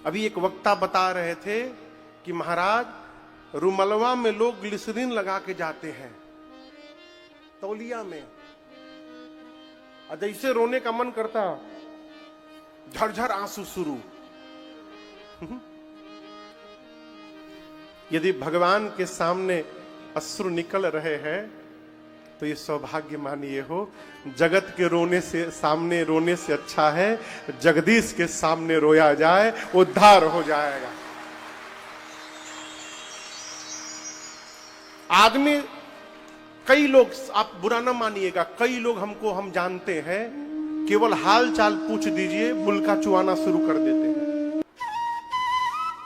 अभी एक वक्ता बता रहे थे कि महाराज रुमलवा में लोग ग्लिसरीन लगा के जाते हैं, तौलिया में, जैसे रोने का मन करता, झरझर आंसू शुरू। यदि भगवान के सामने अश्रु निकल रहे हैं तो ये सौभाग्य मानिए हो। जगत के रोने से, सामने रोने से अच्छा है जगदीश के सामने रोया जाए, उद्धार हो जाएगा। आदमी, कई लोग, आप बुरा ना मानिएगा, कई लोग हमको, हम जानते हैं, केवल हाल चाल पूछ दीजिए बुलका चुआना शुरू कर देते हैं।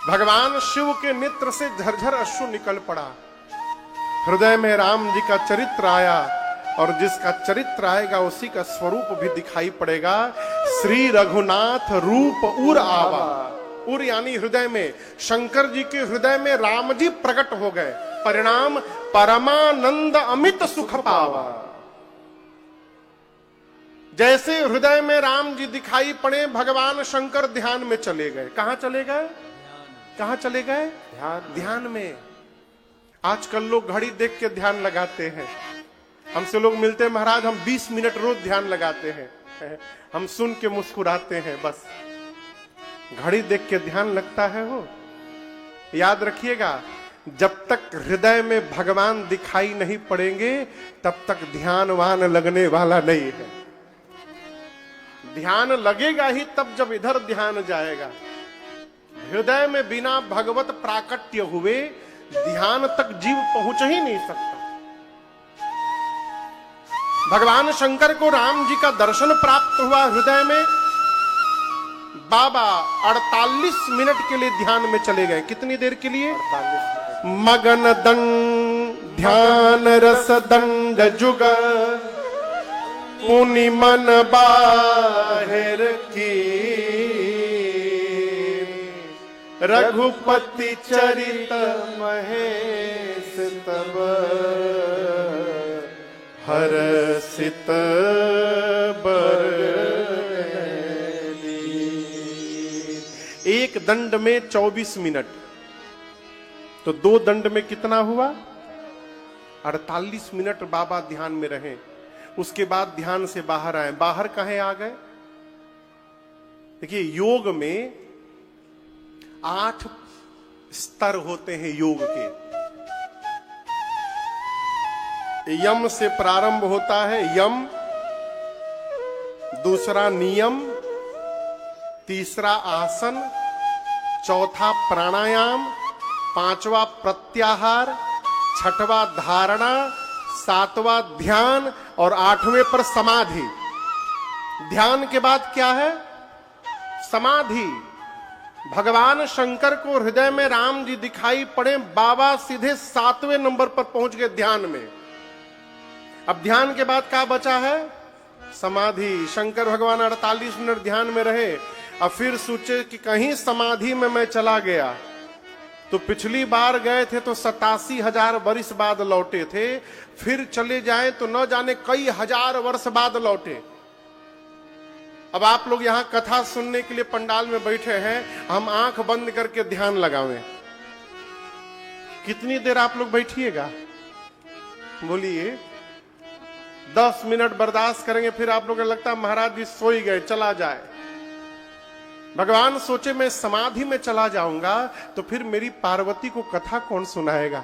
भगवान शिव के नेत्र से झरझर अश्रु निकल पड़ा। हृदय में राम जी का चरित्र आया, और जिसका चरित्र आएगा उसी का स्वरूप भी दिखाई पड़ेगा। श्री रघुनाथ रूप उर आवा। उर यानी हृदय में। शंकर जी के हृदय में राम जी प्रकट हो गए। परिणाम परमानंद अमित सुख पावा। जैसे हृदय में राम जी दिखाई पड़े, भगवान शंकर ध्यान में चले गए। कहां चले गए? कहां चले गए? ध्यान में। आजकल लोग घड़ी देख के ध्यान लगाते हैं। हमसे लोग मिलते हैं, महाराज हम 20 मिनट रोज ध्यान लगाते हैं। हम सुन के मुस्कुराते हैं, बस। घड़ी देख के ध्यान लगता है हो? याद रखिएगा, जब तक हृदय में भगवान दिखाई नहीं पड़ेंगे तब तक ध्यानवान लगने वाला नहीं है। ध्यान लगेगा ही तब जब इधर ध्यान जाएगा। हृदय में बिना भगवत प्राकट्य हुए ध्यान तक जीव पहुंच ही नहीं सकता। भगवान शंकर को राम जी का दर्शन प्राप्त हुआ हृदय में। बाबा 48 मिनट के लिए ध्यान में चले गए। कितनी देर के लिए? 48 मिनट। मगन दंड ध्यान रस दंड जुग मुनि मन बाहिर की रघुपति चरित महेश तब हर्षित बर। एक दंड में 24 मिनट, तो 2 दंड में कितना हुआ? 48 मिनट बाबा ध्यान में रहे। उसके बाद ध्यान से बाहर आए। बाहर कहे आ गए? देखिए, योग में 8 स्तर होते हैं योग के। यम से प्रारंभ होता है। यम, दूसरा नियम, तीसरा आसन, चौथा प्राणायाम, 5वां प्रत्याहार, 6वां धारणा, 7वां ध्यान और 8वें पर समाधि। ध्यान के बाद क्या है? समाधि। भगवान शंकर को हृदय में राम जी दिखाई पड़े। बाबा सीधे 7वें नंबर पर पहुंच गए ध्यान में। अब ध्यान के बाद क्या बचा है? समाधि। शंकर भगवान 48 मिनट ध्यान में रहे। अब फिर सोचे कि कहीं समाधि में मैं चला गया तो पिछली बार गए थे तो 87,000 वर्ष बाद लौटे थे, फिर चले जाए तो न जाने कई हजार वर्ष बाद लौटे। अब आप लोग यहां कथा सुनने के लिए पंडाल में बैठे हैं, हम आंख बंद करके ध्यान लगावें। कितनी देर आप लोग बैठिएगा? बोलिए। 10 मिनट बर्दाश्त करेंगे, फिर आप लोगों को लगता है महाराज जी सो ही गए, चला जाए। भगवान सोचे मैं समाधि में चला जाऊंगा तो फिर मेरी पार्वती को कथा कौन सुनाएगा?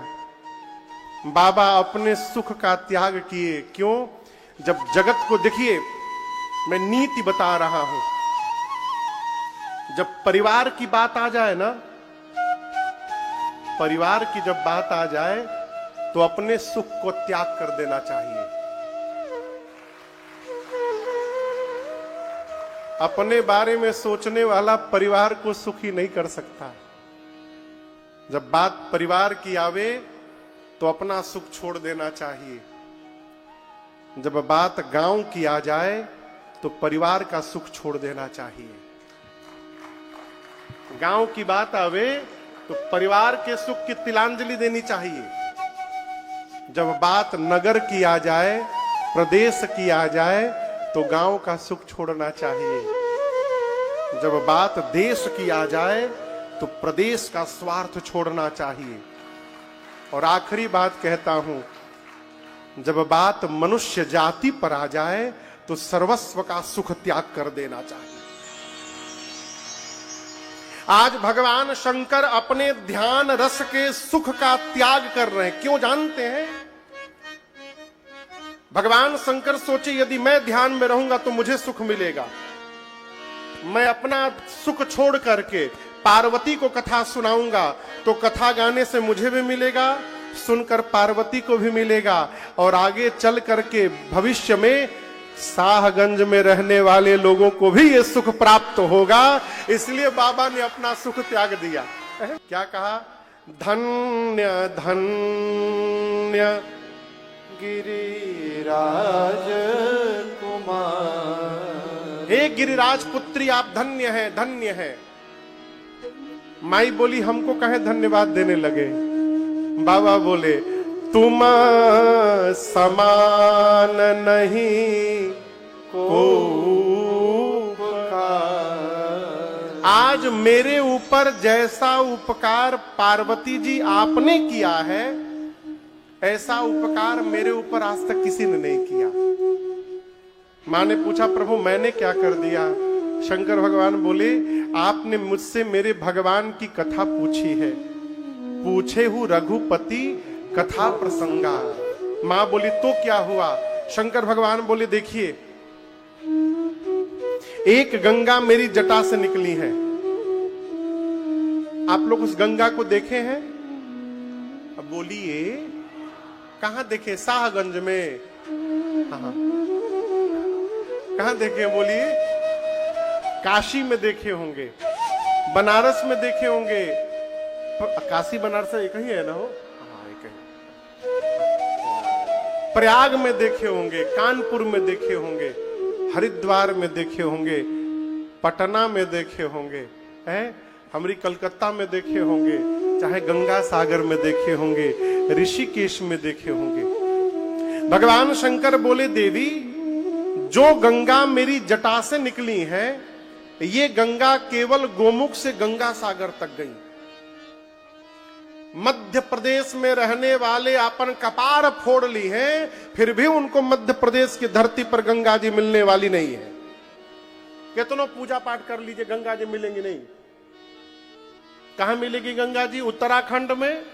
बाबा अपने सुख का त्याग किए। क्यों? जब जगत को देखिए, मैं नीति बता रहा हूं, जब परिवार की बात आ जाए ना, परिवार की जब बात आ जाए तो अपने सुख को त्याग कर देना चाहिए। अपने बारे में सोचने वाला परिवार को सुखी नहीं कर सकता। जब बात परिवार की आवे तो अपना सुख छोड़ देना चाहिए। जब बात गांव की आ जाए तो परिवार का सुख छोड़ देना चाहिए। गांव की बात आवे तो परिवार के सुख की तिलांजलि देनी चाहिए। जब बात नगर की आ जाए, प्रदेश की आ जाए तो गांव का सुख छोड़ना चाहिए। जब बात देश की आ जाए तो प्रदेश का स्वार्थ छोड़ना चाहिए। और आखिरी बात कहता हूं, जब बात मनुष्य जाति पर आ जाए तो सर्वस्व का सुख त्याग कर देना चाहिए। आज भगवान शंकर अपने ध्यान रस के सुख का त्याग कर रहे हैं। क्यों जानते हैं? भगवान शंकर सोचे यदि मैं ध्यान में रहूंगा तो मुझे सुख मिलेगा। मैं अपना सुख छोड़ करके पार्वती को कथा सुनाऊंगा तो कथा गाने से मुझे भी मिलेगा, सुनकर पार्वती को भी मिलेगा, और आगे चल करके भविष्य में शाहगंज में रहने वाले लोगों को भी ये सुख प्राप्त होगा। इसलिए बाबा ने अपना सुख त्याग दिया। क्या कहा? धन्य धन्य गिरिराज कुमार। हे गिरिराज पुत्री, आप धन्य हैं, धन्य हैं। माई बोली हमको कहे धन्यवाद देने लगे। बाबा बोले तुम समान नहीं को उपकार। आज मेरे ऊपर जैसा उपकार पार्वती जी आपने किया है, ऐसा उपकार मेरे ऊपर आज तक किसी ने नहीं किया। मां ने पूछा प्रभु मैंने क्या कर दिया? शंकर भगवान बोले आपने मुझसे मेरे भगवान की कथा पूछी है। पूछे हूं रघुपति कथा प्रसंगा। मां बोली तो क्या हुआ? शंकर भगवान बोले देखिए, एक गंगा मेरी जटा से निकली है। आप लोग उस गंगा को देखे हैं? अब बोलिए कहां देखे? शाहगंज में? हाँ। कहां देखे बोलिए? काशी में देखे होंगे, बनारस में देखे होंगे। काशी बनारस एक ही है ना? हो हाँ, एक ही। प्रयाग में देखे होंगे, कानपुर में देखे होंगे, हरिद्वार में देखे होंगे, पटना में देखे होंगे, हैं हमारी कलकत्ता में देखे होंगे, चाहे गंगा सागर में देखे होंगे, ऋषिकेश में देखे होंगे। भगवान शंकर बोले देवी, जो गंगा मेरी जटा से निकली है, ये गंगा केवल गोमुख से गंगा सागर तक गई। मध्य प्रदेश में रहने वाले अपन कपार फोड़ ली हैं, फिर भी उनको मध्य प्रदेश की धरती पर गंगा जी मिलने वाली नहीं है। कितनों पूजा पाठ कर लीजिए, गंगा जी मिलेंगी नहीं। कहां मिलेगी गंगा जी? उत्तराखंड में,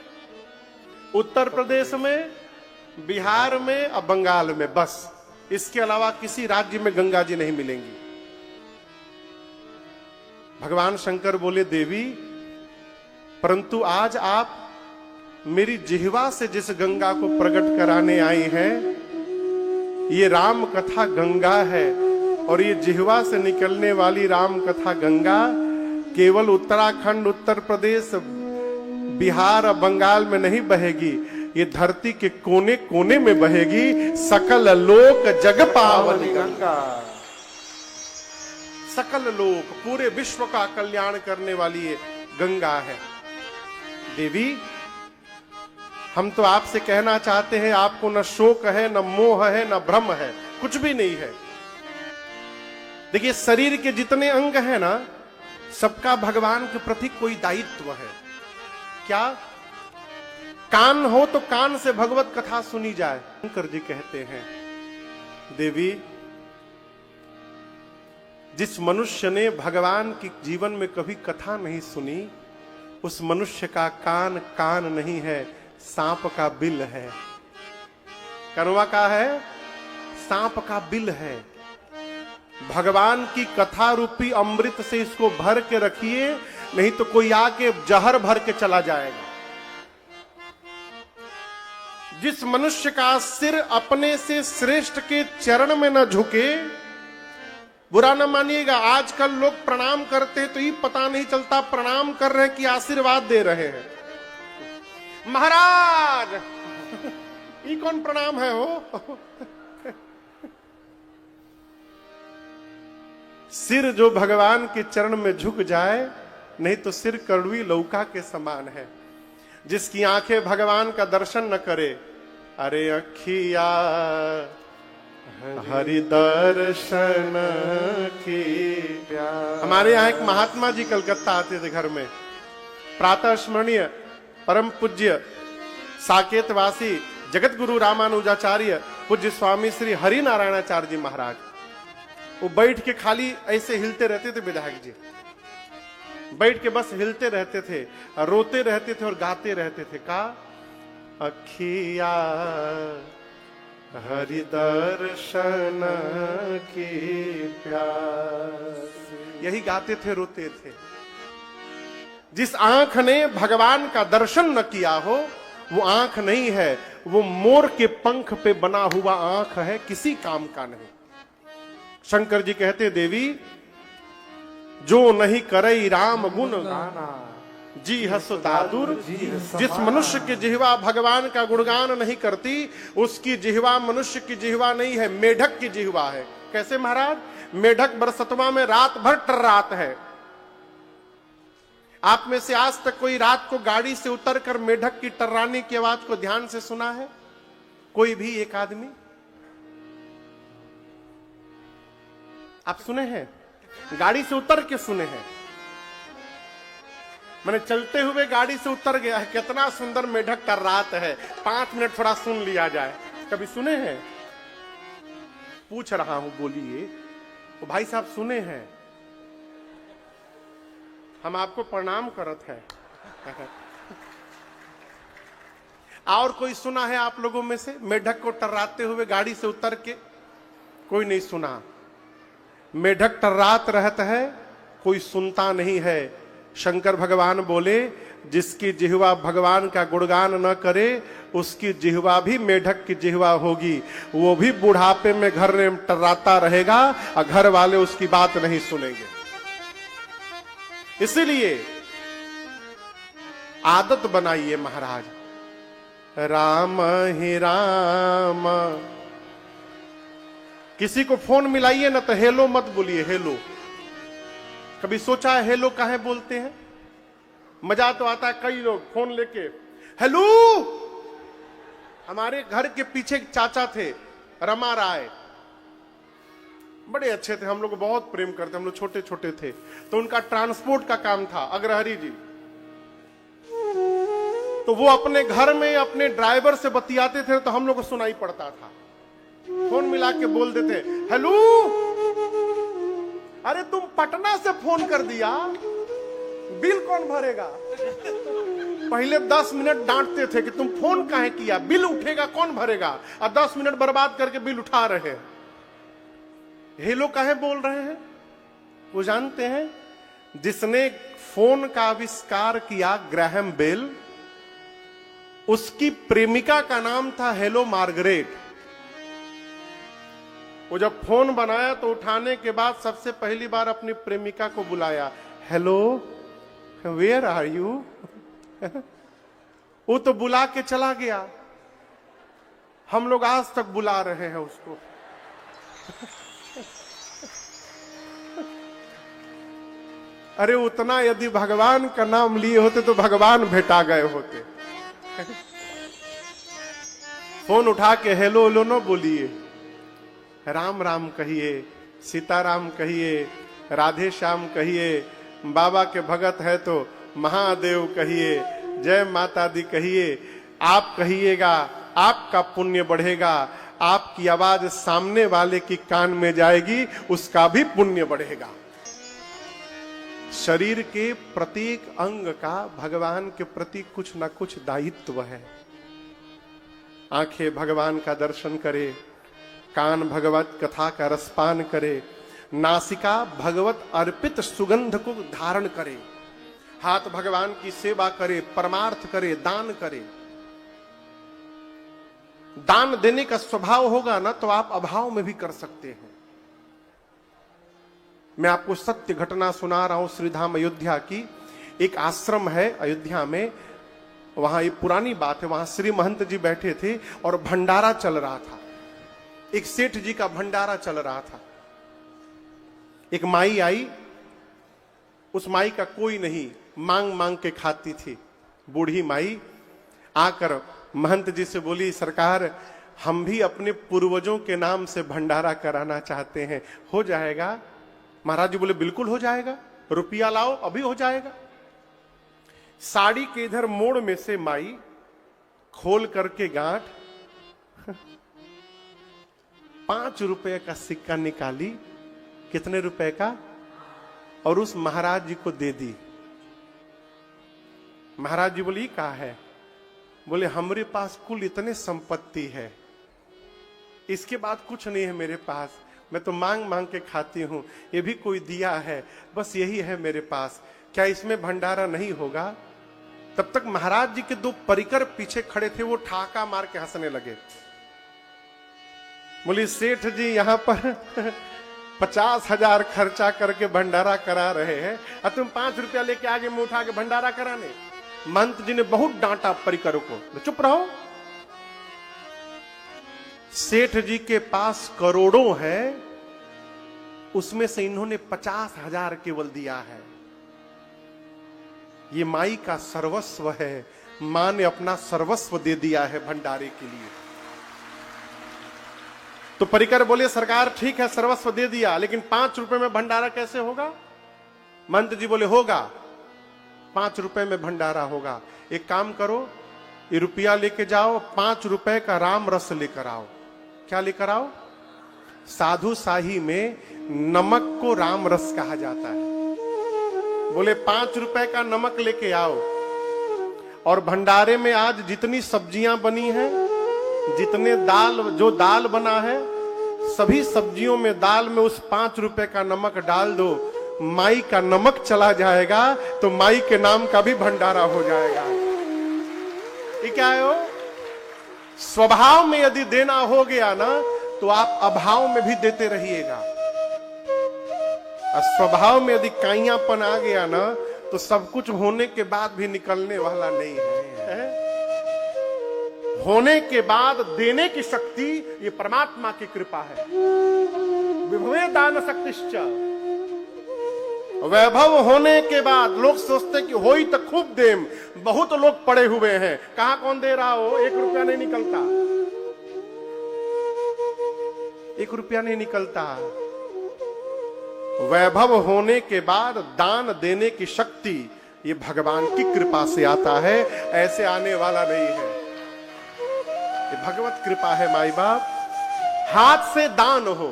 उत्तर प्रदेश में, बिहार में और बंगाल में, बस। इसके अलावा किसी राज्य में गंगा जी नहीं मिलेंगी। भगवान शंकर बोले देवी, परंतु आज आप मेरी जिह्वा से जिस गंगा को प्रकट कराने आई हैं, ये राम कथा गंगा है, और ये जिह्वा से निकलने वाली राम कथा गंगा केवल उत्तराखंड, उत्तर प्रदेश, बिहार और बंगाल में नहीं बहेगी, ये धरती के कोने कोने में बहेगी। सकल लोक जग पावनी गंगा, सकल लोक, पूरे विश्व का कल्याण करने वाली ये गंगा है। देवी, हम तो आपसे कहना चाहते हैं, आपको न शोक है, न मोह है, न भ्रम है, कुछ भी नहीं है। देखिए, शरीर के जितने अंग हैं ना, सबका भगवान के प्रति कोई दायित्व है। क्या? कान हो तो कान से भगवत कथा सुनी जाए। शंकर जी कहते हैं, देवी, जिस मनुष्य ने भगवान की जीवन में कभी कथा नहीं सुनी, उस मनुष्य का कान कान नहीं है, सांप का बिल है। कनवा का है? सांप का बिल है। भगवान की कथा रूपी अमृत से इसको भर के रखिए, नहीं तो कोई आके जहर भर के चला जाएगा। जिस मनुष्य का सिर अपने से श्रेष्ठ के चरण में न झुके, बुरा न मानिएगा, आजकल लोग प्रणाम करते हैं तो ये पता नहीं चलता प्रणाम कर रहे हैं कि आशीर्वाद दे रहे हैं। महाराज, ये कौन प्रणाम है हो? सिर जो भगवान के चरण में झुक जाए, नहीं तो सिर कड़वी लौका के समान है। जिसकी आंखें भगवान का दर्शन न करे, अरे अखिया हरि दर्शन की प्यास। हमारे यहाँ एक महात्मा जी कलकत्ता आते थे घर में, प्रातः स्मरणीय परम पूज्य साकेतवासी जगत गुरु रामानुजाचार्य पूज्य स्वामी श्री हरि नारायणाचार्य जी महाराज। वो बैठ के खाली ऐसे हिलते रहते थे, विधायक जी बैठ के बस हिलते रहते थे, रोते रहते थे और गाते रहते थे। का अखिया हरि दर्शन की प्यास, यही गाते थे, रोते थे। जिस आंख ने भगवान का दर्शन न किया हो, वो आंख नहीं है, वो मोर के पंख पे बना हुआ आंख है, किसी काम का नहीं। शंकर जी कहते, देवी, जो नहीं करे राम गुण गाना, जी हस दादुर। जिस मनुष्य की जिह्वा भगवान का गुणगान नहीं करती, उसकी जिह्वा मनुष्य की जिह्वा नहीं है, मेढक की जिह्वा है। कैसे महाराज? मेढक बरसतवा में रात भर टर्रात है। आप में से आज तक कोई रात को गाड़ी से उतरकर मेढक की टर्राने की आवाज को ध्यान से सुना है? कोई भी एक आदमी? आप सुने हैं? गाड़ी से उतर के सुने हैं? मैंने चलते हुए गाड़ी से उतर गया है, कितना सुंदर मेढक टर्रात है, 5 मिनट थोड़ा सुन लिया जाए। कभी सुने हैं? पूछ रहा हूं, बोलिए। तो भाई साहब सुने हैं? हम आपको प्रणाम करत है। और कोई सुना है आप लोगों में से मेढक को टर्राते हुए गाड़ी से उतर के? कोई नहीं सुना। मेढक टर्रात रहता है, कोई सुनता नहीं है। शंकर भगवान बोले, जिसकी जिह्वा भगवान का गुणगान न करे, उसकी जिह्वा भी मेढक की जिह्वा होगी। वो भी बुढ़ापे में घर में टर्राता रहेगा और घर वाले उसकी बात नहीं सुनेंगे। इसीलिए आदत बनाइए महाराज, राम ही राम। किसी को फोन मिलाइए ना तो हेलो मत बोलिए, हेलो। कभी सोचा है हेलो काहे बोलते हैं? मजा तो आता है, कई लोग फोन लेके हेलो। हमारे घर के पीछे एक चाचा थे, रमा राय, बड़े अच्छे थे, हम लोग बहुत प्रेम करते, हम लोग छोटे छोटे थे तो उनका ट्रांसपोर्ट का काम था, अग्रहरी जी। तो वो अपने घर में अपने ड्राइवर से बतियाते थे तो हम लोग को सुनाई पड़ता था। फोन मिला के बोल देते हेलो। अरे तुम पटना से फोन कर दिया, बिल कौन भरेगा? पहले 10 मिनट डांटते थे कि तुम फोन काहे किया, बिल उठेगा कौन भरेगा, और 10 मिनट बर्बाद करके बिल उठा रहे हैं। हेलो काहे बोल रहे हैं? वो जानते हैं, जिसने फोन का आविष्कार किया ग्राहम बेल, उसकी प्रेमिका का नाम था हेलो मार्गरेट। वो जब फोन बनाया तो उठाने के बाद सबसे पहली बार अपनी प्रेमिका को बुलाया, हेलो वेयर आर यू। वो तो बुला के चला गया, हम लोग आज तक बुला रहे हैं उसको। अरे उतना यदि भगवान का नाम लिए होते तो भगवान भेटा गए होते। फोन उठा के हेलो हेलो न बोलिए, राम राम कहिए, सीताराम कहिए, राधे श्याम कहिए, बाबा के भगत है तो महादेव कहिए, जय माता दी कहिए। आप कहिएगा, आपका पुण्य बढ़ेगा, आपकी आवाज सामने वाले की कान में जाएगी, उसका भी पुण्य बढ़ेगा। शरीर के प्रत्येक अंग का भगवान के प्रति कुछ ना कुछ दायित्व है। आंखें भगवान का दर्शन करे, कान भगवत कथा का रसपान करे, नासिका भगवत अर्पित सुगंध को धारण करे, हाथ भगवान की सेवा करे, परमार्थ करे, दान करे। दान देने का स्वभाव होगा ना तो आप अभाव में भी कर सकते हैं। मैं आपको सत्य घटना सुना रहा हूं, श्रीधाम अयोध्या की। एक आश्रम है अयोध्या में, वहां ये पुरानी बात है, वहां श्री महंत जी बैठे थे और भंडारा चल रहा था। एक सेठ जी का भंडारा चल रहा था। एक माई आई, उस माई का कोई नहीं, मांग मांग के खाती थी। बूढ़ी माई आकर महंत जी से बोली, सरकार हम भी अपने पूर्वजों के नाम से भंडारा कराना चाहते हैं, हो जाएगा? महाराज जी बोले बिल्कुल हो जाएगा, रुपया लाओ अभी हो जाएगा। साड़ी के इधर मोड़ में से माई खोल करके गांठ 5 रुपए का सिक्का निकाली। कितने रुपए का? और उस महाराज जी को दे दी। महाराज जी बोले ये कहा है? बोले हमारे पास कुल इतने संपत्ति है, इसके बाद कुछ नहीं है मेरे पास, मैं तो मांग मांग के खाती हूं, ये भी कोई दिया है, बस यही है मेरे पास, क्या इसमें भंडारा नहीं होगा? तब तक महाराज जी के 2 परिकर पीछे खड़े थे, वो ठाका मार के हंसने लगे। बोली सेठ जी यहां पर 50,000 खर्चा करके भंडारा करा रहे हैं और तुम 5 रुपया लेके आगे मुंह उठा के भंडारा कराने। महंत जी ने बहुत डांटा परिकरों को, चुप रहो। सेठ जी के पास करोड़ों है, उसमें से इन्होंने 50,000 केवल दिया है। ये माई का सर्वस्व है, मां ने अपना सर्वस्व दे दिया है भंडारे के लिए। तो परिकर बोले सरकार ठीक है सर्वस्व दे दिया, लेकिन 5 रुपए में भंडारा कैसे होगा? महंत जी बोले होगा, 5 रुपए में भंडारा होगा। एक काम करो, ये रुपया लेके जाओ, 5 रुपए का राम रस लेकर आओ। क्या लेकर आओ? साधु शाही में नमक को राम रस कहा जाता है। बोले 5 रुपए का नमक लेके आओ। और भंडारे में आज जितनी सब्जियां बनी हैं, जितने दाल, जो दाल बना है, सभी सब्जियों में, दाल में उस 5 रुपए का नमक डाल दो, माई का नमक चला जाएगा तो माई के नाम का भी भंडारा हो जाएगा। ये क्या है? वो स्वभाव में यदि देना हो गया ना तो आप अभाव में भी देते रहिएगा। और स्वभाव में यदि काइयापन आ गया ना तो सब कुछ होने के बाद भी निकलने वाला नहीं है। होने के बाद देने की शक्ति ये परमात्मा की कृपा है। विभवे दान शक्तिश्च। वैभव होने के बाद लोग सोचते कि होई तो खूब देम, बहुत लोग पड़े हुए हैं, कहां कौन दे रहा हो, 1 रुपया नहीं निकलता, 1 रुपया नहीं निकलता। वैभव होने के बाद दान देने की शक्ति ये भगवान की कृपा से आता है, ऐसे आने वाला नहीं है। ये भगवत कृपा है माई बाप। हाथ से दान हो,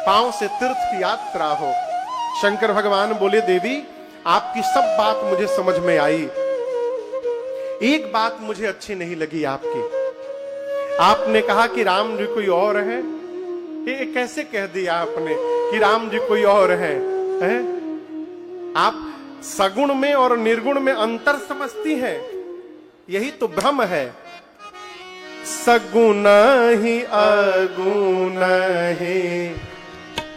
पांव से तीर्थ की यात्रा हो। शंकर भगवान बोले, देवी आपकी सब बात मुझे समझ में आई, एक बात मुझे अच्छी नहीं लगी आपकी। आपने कहा कि राम जी कोई और है। ये कैसे कह दिया आपने कि राम जी कोई और है? आप सगुण में और निर्गुण में अंतर समझती हैं, यही तो भ्रम है। सगुण ही अगुण ही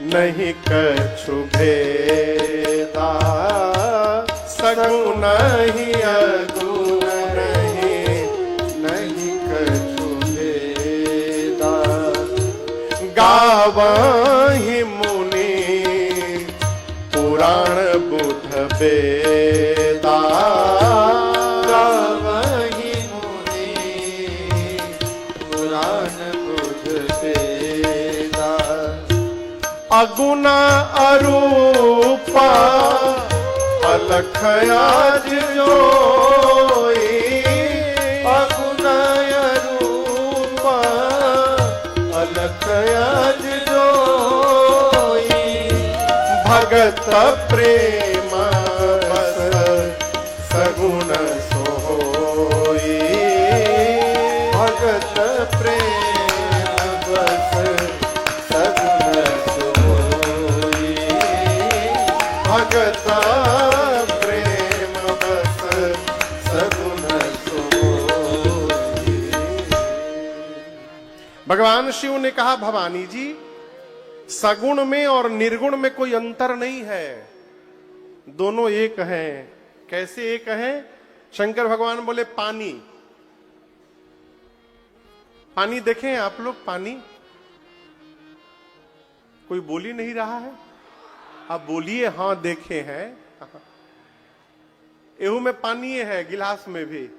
नहीं कछु भेदा, सगुण ही अगुण ही नहीं कछु भेदा। गावहि मुनि पुराण बुध वेदा। गावहि मुनि पुराण बुध वेदा। अगुण अरूपा अलख आज जोई। अगुण अरूपा अलख आज जोई। भगत प्रेम बस सगुण सोई। भगत प्रेम बस सगुण सोई। भगत प्रेम बस सगुण सोई। भगवान शिव ने कहा, भवानी जी सगुण में और निर्गुण में कोई अंतर नहीं है, दोनों एक हैं। कैसे एक हैं? शंकर भगवान बोले, पानी, पानी देखें आप लोग, पानी कोई बोल ही नहीं रहा है। आप बोलिए हाँ देखे हैं। एहू में पानी है, गिलास में भी।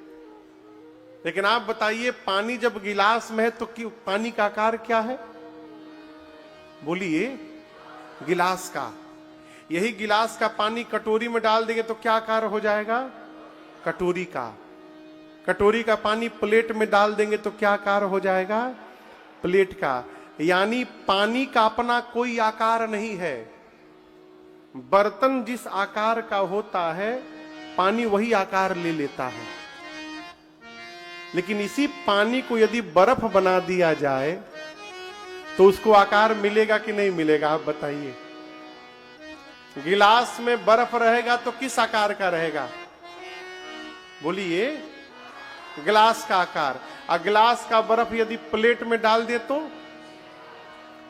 लेकिन आप बताइए, पानी जब गिलास में है तो क्यों, पानी का आकार क्या है? बोलिए, गिलास का। यही गिलास का पानी कटोरी में डाल देंगे तो क्या आकार हो जाएगा? कटोरी का। कटोरी का पानी प्लेट में डाल देंगे तो क्या आकार हो जाएगा? प्लेट का। यानी पानी का अपना कोई आकार नहीं है। बर्तन जिस आकार का होता है, पानी वही आकार ले लेता है। लेकिन इसी पानी को यदि बर्फ बना दिया जाए तो उसको आकार मिलेगा कि नहीं मिलेगा? आप बताइए। गिलास में बर्फ रहेगा तो किस आकार का रहेगा? बोलिए, गिलास का आकार। और गिलास का बर्फ यदि प्लेट में डाल दे तो,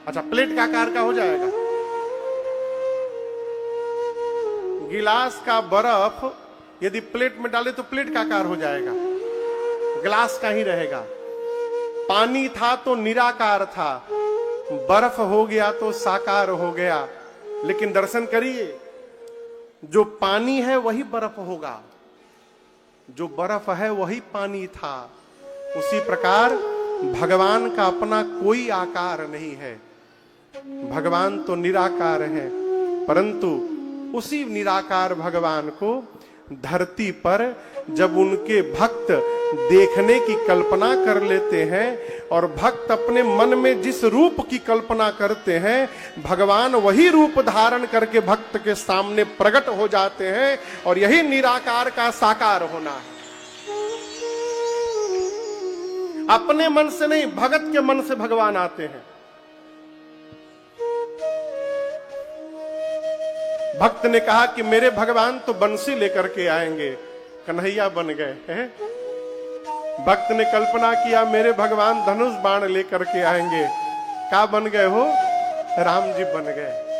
अच्छा, प्लेट का आकार का हो जाएगा। गिलास का बर्फ यदि प्लेट में डाले तो प्लेट का आकार हो जाएगा, गिलास का ही रहेगा। पानी था तो निराकार था, बर्फ हो गया तो साकार हो गया। लेकिन दर्शन करिए, जो पानी है वही बर्फ होगा, जो बर्फ है वही पानी था। उसी प्रकार भगवान का अपना कोई आकार नहीं है। भगवान तो निराकार है, परंतु उसी निराकार भगवान को धरती पर जब उनके भक्त देखने की कल्पना कर लेते हैं और भक्त अपने मन में जिस रूप की कल्पना करते हैं, भगवान वही रूप धारण करके भक्त के सामने प्रकट हो जाते हैं। और यही निराकार का साकार होना है। अपने मन से नहीं, भगत के मन से भगवान आते हैं। भक्त ने कहा कि मेरे भगवान तो बंसी लेकर के आएंगे, कन्हैया बन गए हैं। भक्त ने कल्पना किया मेरे भगवान धनुष बाण लेकर के आएंगे, क्या बन गए हो? राम जी बन गए।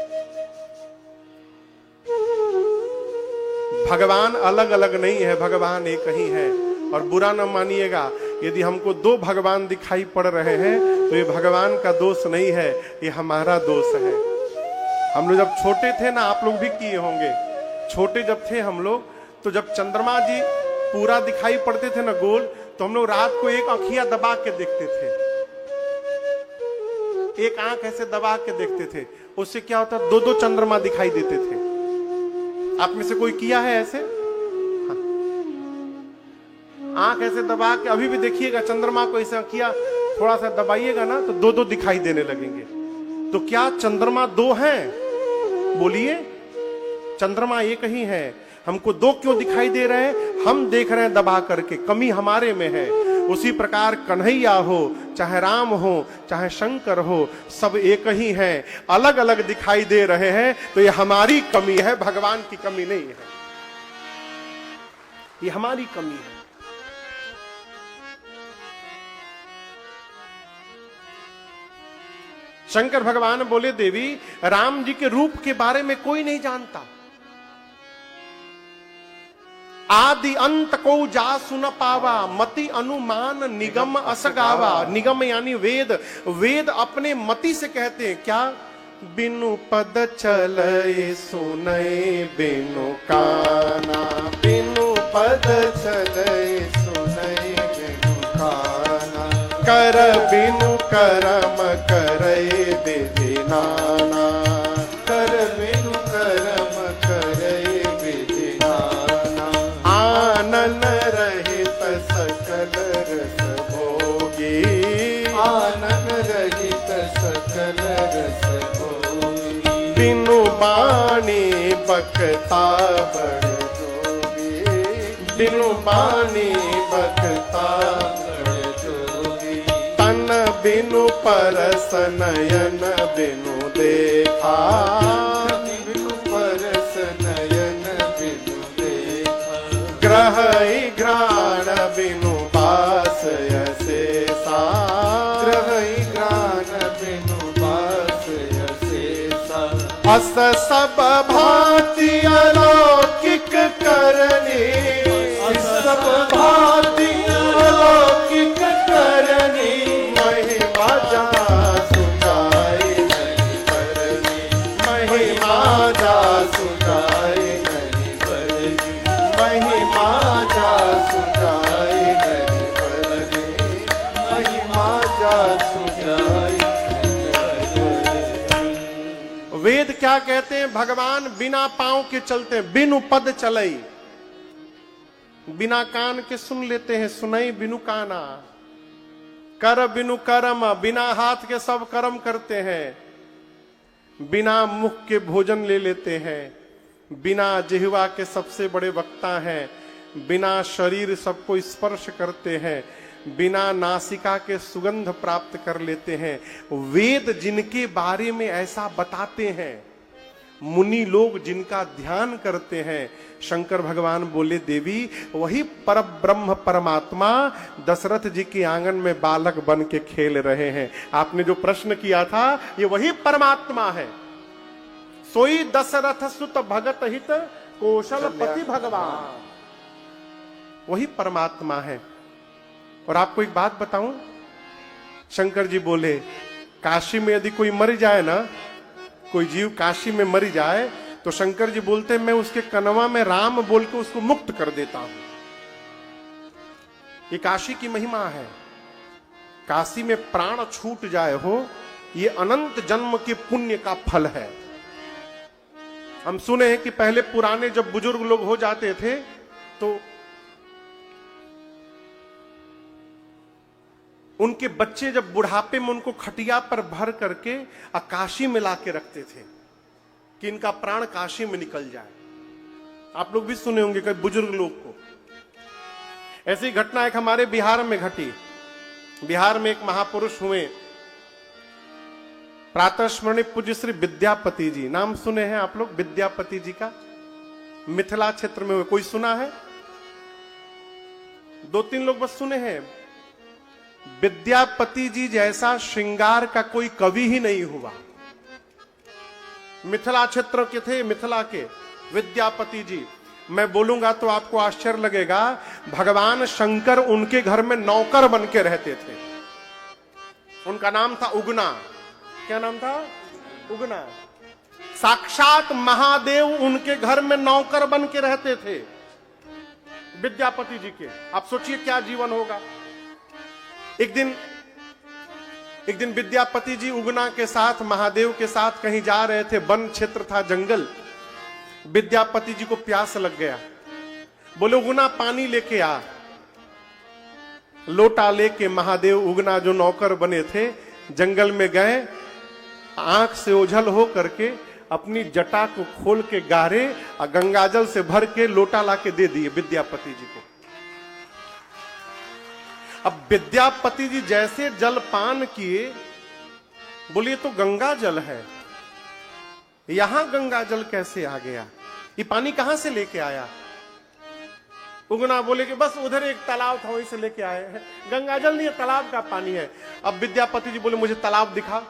भगवान अलग अलग नहीं है, भगवान एक ही है। और बुरा न मानिएगा, यदि हमको दो भगवान दिखाई पड़ रहे हैं तो ये भगवान का दोष नहीं है, ये हमारा दोष है। हम लोग जब छोटे थे ना, आप लोग भी किए होंगे, छोटे जब थे हम लोग, तो जब चंद्रमा जी पूरा दिखाई पड़ते थे ना गोल, तो हम लोग रात को एक आंखिया दबा के देखते थे, एक आंख ऐसे दबा के देखते थे। उससे क्या होता, दो दो चंद्रमा दिखाई देते थे। आप में से कोई किया है ऐसे? हाँ। आंख ऐसे दबा के, अभी भी देखिएगा चंद्रमा को ऐसे किया, थोड़ा सा दबाइएगा ना तो दो दो दिखाई देने लगेंगे। तो क्या चंद्रमा दो हैं? बोलिए, चंद्रमा एक ही है। हमको दो क्यों दिखाई दे रहे हैं? हम देख रहे हैं दबा करके, कमी हमारे में है। उसी प्रकार कन्हैया हो, चाहे राम हो, चाहे शंकर हो, सब एक ही हैं, अलग अलग दिखाई दे रहे हैं। तो ये हमारी कमी है, भगवान की कमी नहीं है, ये हमारी कमी है। शंकर भगवान बोले, देवी राम जी के रूप के बारे में कोई नहीं जानता, आदि अंत को जा सुन पावा, मति अनुमान निगम असगावा। निगम यानी वेद, वेद अपने मति से कहते हैं क्या? बिनु पद चले सुनय बिनु काना, बिनु पद चले सुनय बिनु काना, कर बिनु करम करे विधि नाना, कर बिनु करम करे विधि नाना, आनन रहित सकल रस भोगी, आनन रहित सकल रस भोगी, बिनु बाणी बकता बड़ जोगी, बिनु बाणी बखता बड़ जोगी, तन बिनु परस नयन बिनु देखा, बिनु परस नयन बिनु देखा, ग्रह घ्राण बिनु बास यशेषा, ग्रह घ्राण बिनु बास यशेषा, अस सब भांति अलौकिक करनी, सब भांति अलौकिक करनी, महिमा जा सुनाई नहीं करनी, महिमा जा सुनाई नहीं पड़गी, महिमा जा सुनाई नहीं पड़गी, महिमा जा सुनाई नहीं पड़गी। वेद क्या कहते हैं? भगवान बिना पांव के चलते हैं, बिनु पद चलई, बिना कान के सुन लेते हैं, सुनई बिनु काना, कर बिनु कर्म, बिना हाथ के सब कर्म करते हैं, बिना मुख के भोजन ले लेते हैं, बिना जिह्वा के सबसे बड़े वक्ता हैं, बिना शरीर सबको स्पर्श करते हैं, बिना नासिका के सुगंध प्राप्त कर लेते हैं। वेद जिनके बारे में ऐसा बताते हैं, मुनि लोग जिनका ध्यान करते हैं, शंकर भगवान बोले, देवी वही परब्रह्म परमात्मा दशरथ जी के आंगन में बालक बन के खेल रहे हैं। आपने जो प्रश्न किया था, ये वही परमात्मा है। सोई दशरथ सुत भगत हित कौशलपति भगवान, वही परमात्मा है। और आपको एक बात बताऊं, शंकर जी बोले, काशी में यदि कोई मर जाए ना, कोई जीव काशी में मर जाए, तो शंकर जी बोलते हैं मैं उसके कनवा में राम बोल के उसको मुक्त कर देता हूं। ये काशी की महिमा है। काशी में प्राण छूट जाए हो, ये अनंत जन्म के पुण्य का फल है। हम सुने हैं कि पहले पुराने जब बुजुर्ग लोग हो जाते थे तो उनके बच्चे जब बुढ़ापे में उनको खटिया पर भर करके काशी में ला के रखते थे कि इनका प्राण काशी में निकल जाए। आप लोग भी सुने होंगे कई बुजुर्ग लोग को। ऐसी घटना एक हमारे बिहार में घटी। बिहार में एक महापुरुष हुए, प्रातः स्मरणीय पूज्य श्री विद्यापति जी, नाम सुने हैं आप लोग विद्यापति जी का? मिथिला क्षेत्र में कोई सुना है? 2-3 लोग बस सुने हैं। विद्यापति जी जैसा श्रृंगार का कोई कवि ही नहीं हुआ। मिथिला क्षेत्र के थे, मिथिला के विद्यापति जी। मैं बोलूंगा तो आपको आश्चर्य लगेगा, भगवान शंकर उनके घर में नौकर बन के रहते थे। उनका नाम था उगना। क्या नाम था? उगना। साक्षात महादेव उनके घर में नौकर बन के रहते थे विद्यापति जी के। आप सोचिए क्या जीवन होगा। एक दिन विद्यापति जी उगना के साथ, महादेव के साथ कहीं जा रहे थे। वन क्षेत्र था, जंगल। विद्यापति जी को प्यास लग गया। बोले उगना पानी लेके आ। लोटा लेके महादेव उगना जो नौकर बने थे जंगल में गए। आंख से ओझल हो करके अपनी जटा को खोल के गारे और गंगाजल से भर के लोटा लाके दे दिए विद्यापति जी को। अब विद्यापति जी जैसे जल पान किए, बोलिए तो गंगा जल है, यहां गंगा जल कैसे आ गया? ये पानी कहां से लेके आया? उगना बोले कि बस उधर एक तालाब था, वहीं से लेके आए हैं। गंगा जल नहीं है, तालाब का पानी है। अब विद्यापति जी बोले मुझे तालाब दिखा,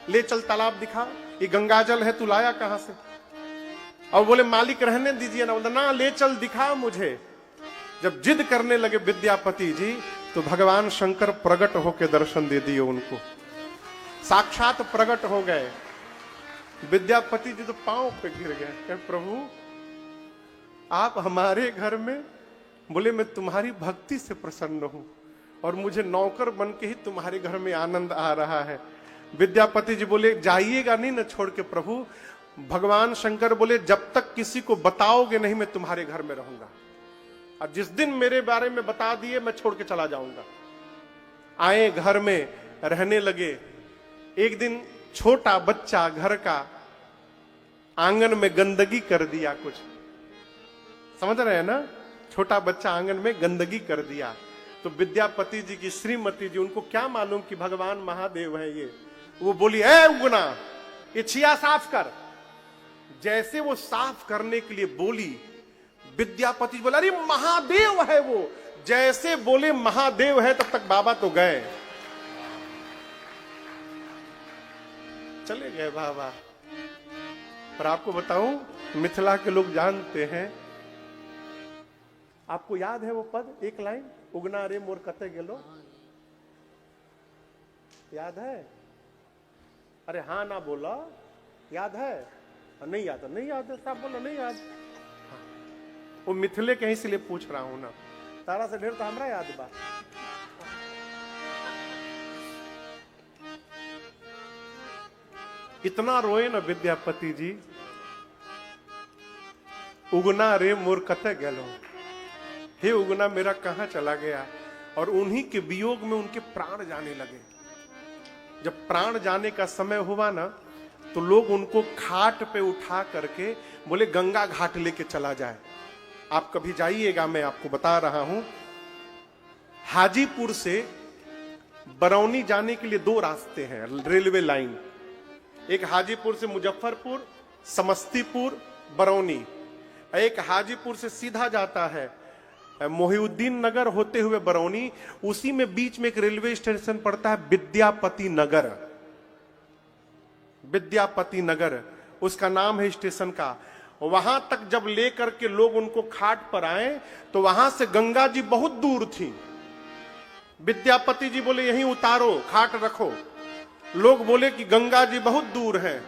ले चल तालाब दिखा। ये गंगा जल है, तू लाया कहां से? और बोले मालिक रहने दीजिए ना। बोला ना, ले चल दिखा मुझे। जब जिद करने लगे विद्यापति जी, तो भगवान शंकर प्रकट होकर दर्शन दे दिए उनको। साक्षात प्रकट हो गए। विद्यापति जी तो पांव पे गिर गए, कहे प्रभु आप हमारे घर में, बोले मैं तुम्हारी भक्ति से प्रसन्न हूं और मुझे नौकर बन के ही तुम्हारे घर में आनंद आ रहा है। विद्यापति जी बोले जाइएगा नहीं ना छोड़ के प्रभु? भगवान शंकर बोले जब तक किसी को बताओगे नहीं मैं तुम्हारे घर में रहूंगा, और जिस दिन मेरे बारे में बता दिए मैं छोड़ के चला जाऊंगा। आए, घर में रहने लगे। एक दिन छोटा बच्चा घर का आंगन में गंदगी कर दिया। कुछ समझ रहे हैं ना? छोटा बच्चा आंगन में गंदगी कर दिया। तो विद्यापति जी की श्रीमती जी, उनको क्या मालूम कि भगवान महादेव है ये। वो बोली ए उगना, ये छिया साफ कर। जैसे वो साफ करने के लिए बोली, विद्यापति बोला अरे महादेव है वो। जैसे बोले महादेव है, तब तक बाबा तो गए, चले गए बाबा। पर आपको बताऊं, मिथिला के लोग जानते हैं। आपको याद है वो पद, एक लाइन, उगना रे मोर कते गेलो? याद है? अरे हाँ ना बोला, याद है? नहीं याद है, नहीं याद है साहब, बोला नहीं याद। हाँ। वो मिथिले के इसलिए पूछ रहा हूं ना, तारा से ढेर तो हमरा याद बा। इतना रोए ना विद्यापति जी, उगना रे मोर कते गेलो, हे उगना मेरा कहां चला गया। और उन्हीं के वियोग में उनके प्राण जाने लगे। जब प्राण जाने का समय हुआ ना, तो लोग उनको खाट पे उठा करके बोले गंगा घाट लेके चला जाए। आप कभी जाइएगा, मैं आपको बता रहा हूं। हाजीपुर से बरौनी जाने के लिए 2 रास्ते हैं, रेलवे लाइन। एक हाजीपुर से मुजफ्फरपुर, समस्तीपुर, बरौनी। एक हाजीपुर से सीधा जाता है मोहिउद्दीन नगर होते हुए बरौनी। उसी में बीच में एक रेलवे स्टेशन पड़ता है विद्यापति नगर। विद्यापति नगर उसका नाम है स्टेशन का। वहां तक जब लेकर के लोग उनको खाट पर आए, तो वहां से गंगा जी बहुत दूर थी। विद्यापति जी बोले यहीं उतारो, खाट रखो। लोग बोले कि गंगा जी बहुत दूर है।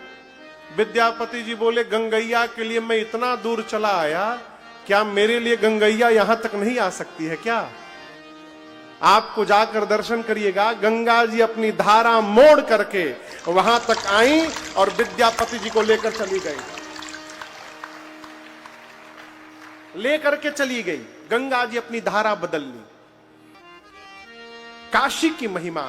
विद्यापति जी बोले गंगैया के लिए मैं इतना दूर चला आया, क्या मेरे लिए गंगैया यहां तक नहीं आ सकती है क्या? आपको जाकर दर्शन करिएगा। गंगा जी अपनी धारा मोड़ करके वहां तक आई और विद्यापति जी को लेकर चली गई, लेकर के चली गई। गंगा जी अपनी धारा बदल ली। काशी की महिमा।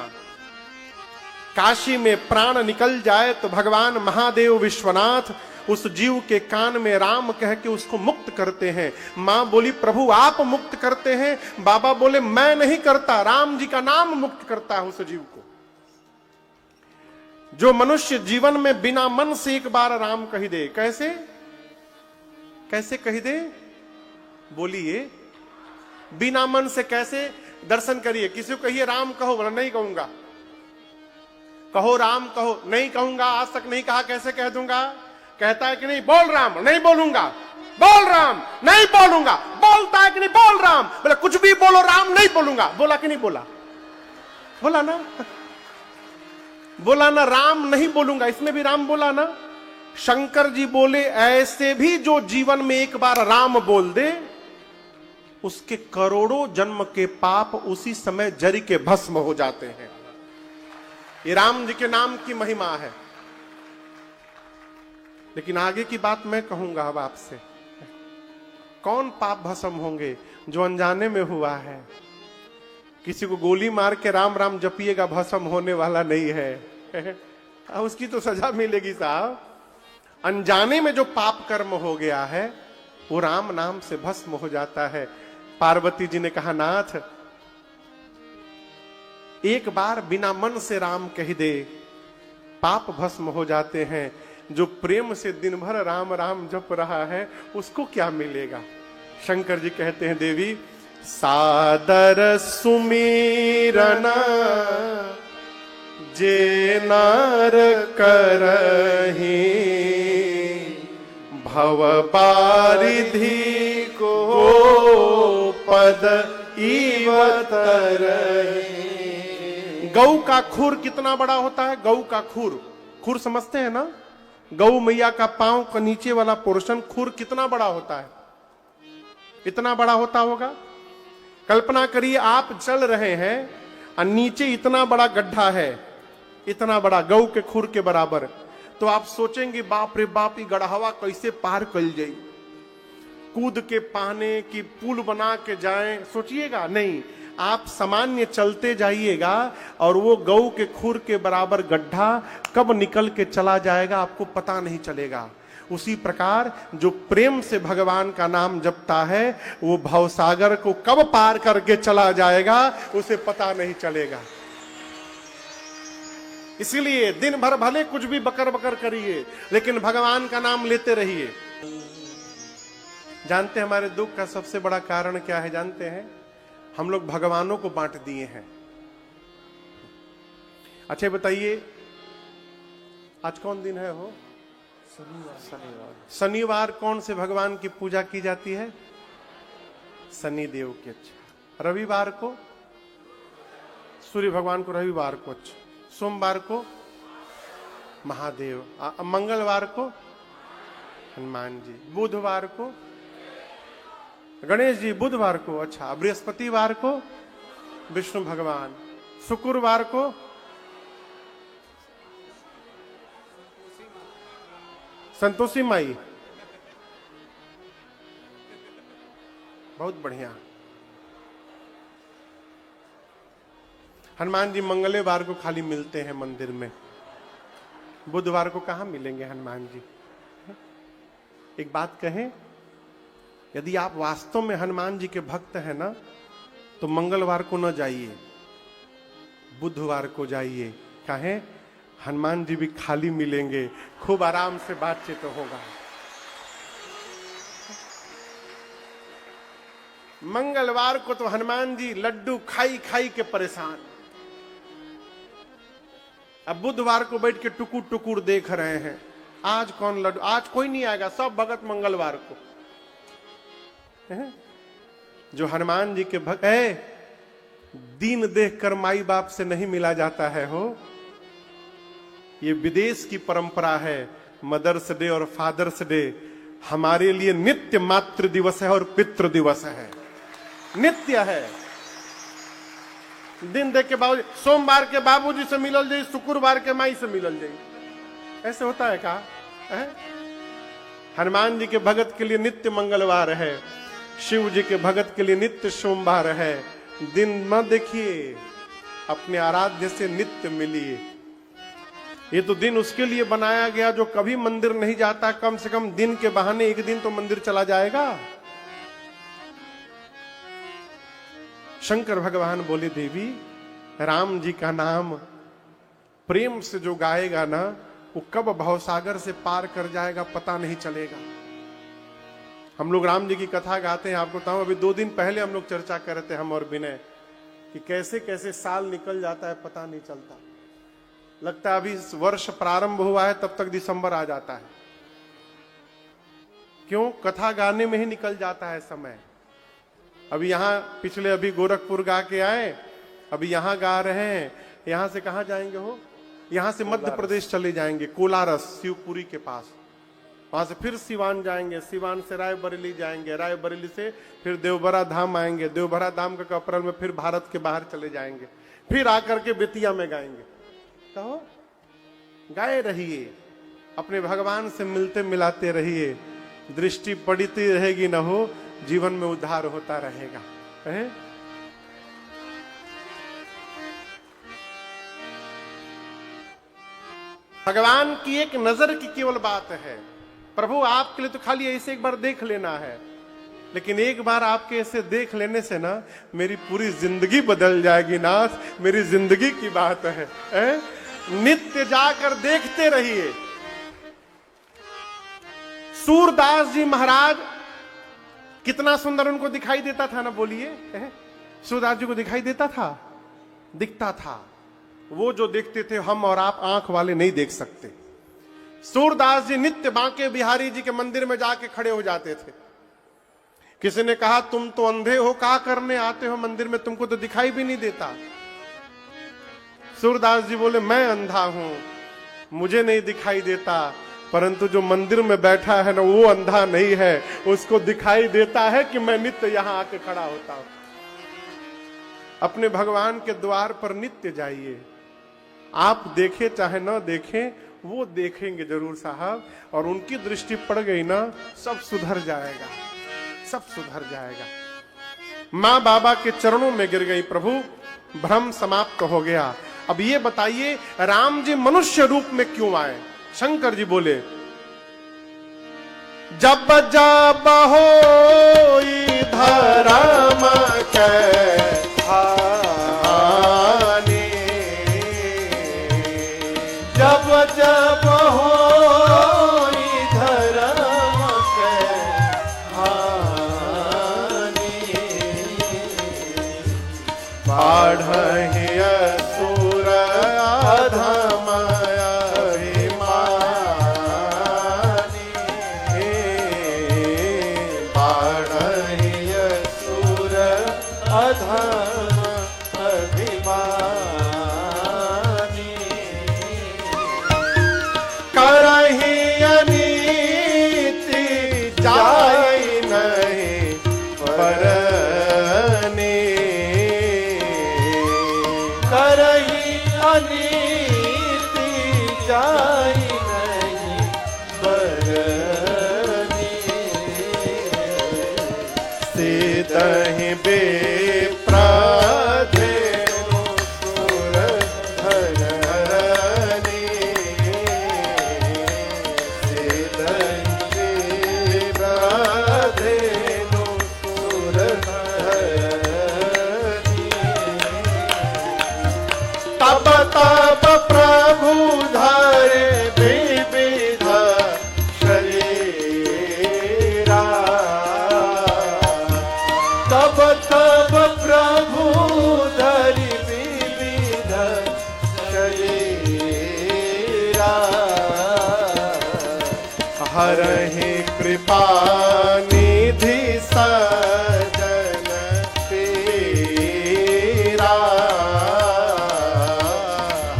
काशी में प्राण निकल जाए तो भगवान महादेव विश्वनाथ उस जीव के कान में राम कह के उसको मुक्त करते हैं। मां बोली प्रभु आप मुक्त करते हैं। बाबा बोले मैं नहीं करता, राम जी का नाम मुक्त करता है उस जीव को। जो मनुष्य जीवन में बिना मन से एक बार राम कही दे, कैसे कैसे कही दे, बोलिए, बिना मन से कैसे? दर्शन करिए, किसी को कहिए राम कहो, बोला नहीं कहूंगा। कहो राम कहो, नहीं कहूंगा, आज तक नहीं कहा, कैसे कह दूंगा? कहता है कि नहीं, बोल राम, नहीं बोलूंगा। बोल राम, नहीं बोलूंगा। बोलता है कि नहीं, बोल राम। बोला कुछ भी बोलो, राम नहीं बोलूंगा। बोला कि नहीं बोला? बोला ना, बोला ना, राम नहीं बोलूंगा। इसमें भी राम बोला ना। शंकर जी बोले ऐसे भी जो जीवन में एक बार राम बोल दे, उसके करोड़ों जन्म के पाप उसी समय जरी के भस्म हो जाते हैं। ये राम जी के नाम की महिमा है। लेकिन आगे की बात मैं कहूंगा अब आपसे, कौन पाप भस्म होंगे? जो अनजाने में हुआ है। किसी को गोली मार के राम राम जपिएगा, भस्म होने वाला नहीं है। उसकी तो सजा मिलेगी साहब। अनजाने में जो पाप कर्म हो गया है, वो राम नाम से भस्म हो जाता है। पार्वती जी ने कहा, नाथ एक बार बिना मन से राम कह दे, पाप भस्म हो जाते हैं। जो प्रेम से दिन भर राम राम जप रहा है, उसको क्या मिलेगा? शंकर जी कहते हैं, देवी सादर सुमीरना जे नार करही, भव बारिधि को पद इवतरही। गौ का खुर कितना बड़ा होता है? गौ का खुर, खुर समझते हैं ना? गौ मैया का पांव का नीचे वाला पोर्शन, खुर कितना बड़ा होता है? इतना बड़ा होता होगा। कल्पना करिए, आप चल रहे हैं और नीचे इतना बड़ा गड्ढा है, इतना बड़ा, गौ के खुर के बराबर। तो आप सोचेंगे बाप रे बाप, ये गढ़ावा कैसे पार कर जाई, कूद के पाने की पुल बना के जाएं, सोचिएगा नहीं। आप सामान्य चलते जाइएगा और वो गौ के खुर के बराबर गड्ढा कब निकल के चला जाएगा आपको पता नहीं चलेगा। उसी प्रकार जो प्रेम से भगवान का नाम जपता है, वो भवसागर को कब पार करके चला जाएगा उसे पता नहीं चलेगा। इसीलिए दिन भर भले कुछ भी बकर बकर करिए, लेकिन भगवान का नाम लेते रहिए। जानते हैं हमारे दुख का सबसे बड़ा कारण क्या है? जानते हैं, हम लोग भगवानों को बांट दिए हैं। अच्छा बताइए, आज कौन दिन है? हो शनिवार। शनिवार कौन से भगवान की पूजा की जाती है? शनि देव की। अच्छा, रविवार को सूर्य भगवान को, रविवार को, अच्छा, सोमवार को महादेव, मंगलवार को हनुमान जी, बुधवार को गणेश जी, बुधवार को, अच्छा, बृहस्पतिवार को विष्णु भगवान, शुक्रवार को संतोषी माई। बहुत बढ़िया। हनुमान जी मंगलवार को खाली मिलते हैं मंदिर में, बुधवार को कहां मिलेंगे हनुमान जी? एक बात कहें, यदि आप वास्तव में हनुमान जी के भक्त हैं ना, तो मंगलवार को न जाइए, बुधवार को जाइए। कहें हनुमान जी भी खाली मिलेंगे, खूब आराम से बातचीत तो होगा। मंगलवार को तो हनुमान जी लड्डू खाई खाई के परेशान, अब बुधवार को बैठ के टुकुर टुकुर देख रहे हैं, आज कौन लड्डू, आज कोई नहीं आएगा, सब भगत मंगलवार को। जो हनुमान जी के भक्त है, दीन देखकर माई बाप से नहीं मिला जाता है। हो, ये विदेश की परंपरा है। मदर्स डे और फादर्स डे हमारे लिए नित्य मातृ दिवस है और पितृ दिवस है, नित्य है। दिन देख के बाबू, सोमवार के बाबूजी से मिलल जाई, शुक्रवार के माई से मिलल जाई, ऐसे होता है क्या? हनुमान जी के भगत के लिए नित्य मंगलवार है, शिव जी के भगत के लिए नित्य सोमवार है। दिन मत देखिए, अपने आराध्य से नित्य मिलिए। ये तो दिन उसके लिए बनाया गया जो कभी मंदिर नहीं जाता, कम से कम दिन के बहाने एक दिन तो मंदिर चला जाएगा। शंकर भगवान बोले, देवी राम जी का नाम प्रेम से जो गाएगा ना, वो कब भवसागर से पार कर जाएगा पता नहीं चलेगा। हम लोग राम जी की कथा गाते हैं, आपको बताऊं, अभी 2 दिन पहले हम लोग चर्चा कर रहे थे, हम और विनय, कि कैसे कैसे साल निकल जाता है पता नहीं चलता। लगता है अभी वर्ष प्रारंभ हुआ है तब तक दिसंबर आ जाता है। क्यों? कथा गाने में ही निकल जाता है समय। अभी यहां पिछले अभी गोरखपुर गा के आए, अभी यहां गा रहे हैं। यहां से कहां जाएंगे हो? यहां से मध्य प्रदेश चले जाएंगे, कोलारस शिवपुरी के पास। वहां से फिर सिवान जाएंगे, सिवान से रायबरेली जाएंगे, रायबरेली से फिर देवबरा धाम आएंगे, देवबरा धाम का अप्रैल में फिर भारत के बाहर चले जाएंगे, फिर आकर के बेतिया में गाएंगे। कहो, गाए रहिए, अपने भगवान से मिलते मिलाते रहिए, दृष्टि पड़ती रहेगी न हो, जीवन में उद्धार होता रहेगा। है? भगवान की एक नजर की केवल बात है। प्रभु आपके लिए तो खाली ऐसे एक बार देख लेना है, लेकिन एक बार आपके ऐसे देख लेने से ना मेरी पूरी जिंदगी बदल जाएगी नाथ, मेरी जिंदगी की बात है। नित्य जाकर देखते रहिए। सूरदास जी महाराज कितना सुंदर उनको दिखाई देता था ना, बोलिए। सूरदास जी को दिखाई देता था, दिखता था। वो जो देखते थे हम और आप आंख वाले नहीं देख सकते। सूरदास जी नित्य बांके बिहारी जी के मंदिर में जाके खड़े हो जाते थे। किसी ने कहा तुम तो अंधे हो, क्या करने आते हो मंदिर में, तुमको तो दिखाई भी नहीं देता। सूरदास जी बोले मैं अंधा हूं, मुझे नहीं दिखाई देता, परंतु जो मंदिर में बैठा है ना वो अंधा नहीं है, उसको दिखाई देता है कि मैं नित्य यहां आके खड़ा होता हूं। अपने भगवान के द्वार पर नित्य जाइए। आप देखे चाहे ना देखें, वो देखेंगे जरूर साहब, और उनकी दृष्टि पड़ गई ना सब सुधर जाएगा, सब सुधर जाएगा। मां बाबा के चरणों में गिर गई, प्रभु भ्रम समाप्त हो गया। अब ये बताइए राम जी मनुष्य रूप में क्यों आए? शंकर जी बोले जब जब होई धर्म के हानि, जब जब होई धर्म के हानि, बाढ़हि असुर अधम अभिमानी, बाढ़हि असुर अधम अभिमानी, करहि अनीति जाय नहीं परनी, करहि अनीति जाय नहीं बरनी, सीतहि बेप्रधेनु सुर धरनी, सीतहि बेप्रधेनु सुर धरनी, तब तब प्रभु धरे विविध शरीरा, तब तब प्रभु धरि विविध शरीरा, हरहि कृपा निधि सजन तेरा,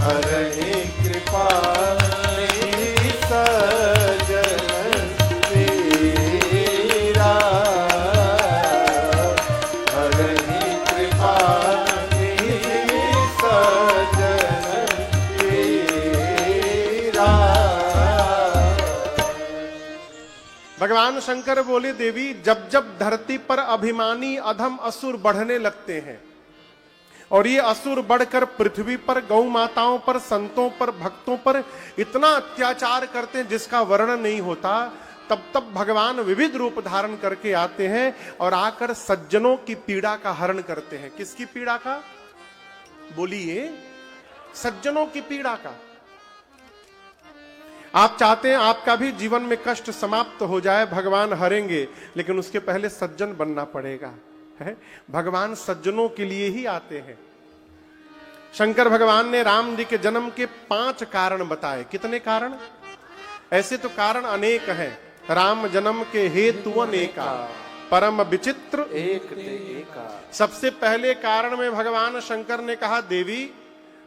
हरहि कृपा निधि सजन तेरा, हरहि कृपा निधि सजन तेरा। भगवान शंकर बोले देवी जब जब धरती पर अभिमानी अधम असुर बढ़ने लगते हैं, और ये असुर बढ़कर पृथ्वी पर गौ माताओं पर, संतों पर, भक्तों पर इतना अत्याचार करते हैं जिसका वर्णन नहीं होता, तब तब भगवान विविध रूप धारण करके आते हैं और आकर सज्जनों की पीड़ा का हरण करते हैं। किसकी पीड़ा का? बोलिए। सज्जनों की पीड़ा का। आप चाहते हैं आपका भी जीवन में कष्ट समाप्त हो जाए, भगवान हरेंगे, लेकिन उसके पहले सज्जन बनना पड़ेगा, है? भगवान सज्जनों के लिए ही आते हैं। शंकर भगवान ने राम जी के जन्म के 5 कारण बताए। कितने कारण? ऐसे तो कारण अनेक हैं। राम जन्म के हेतु अनेका, परम विचित्र एक ते एका। सबसे पहले कारण में भगवान शंकर ने कहा, देवी,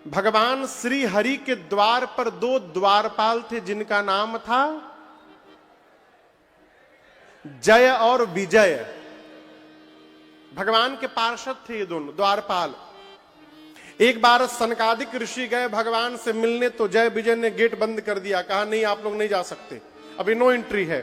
भगवान श्री हरि के द्वार पर 2 द्वारपाल थे जिनका नाम था जय और विजय। भगवान के पार्षद थे ये दोनों द्वारपाल। एक बार सनकादिक ऋषि गए भगवान से मिलने, तो जय विजय ने गेट बंद कर दिया, कहा नहीं आप लोग नहीं जा सकते, अभी नो एंट्री है।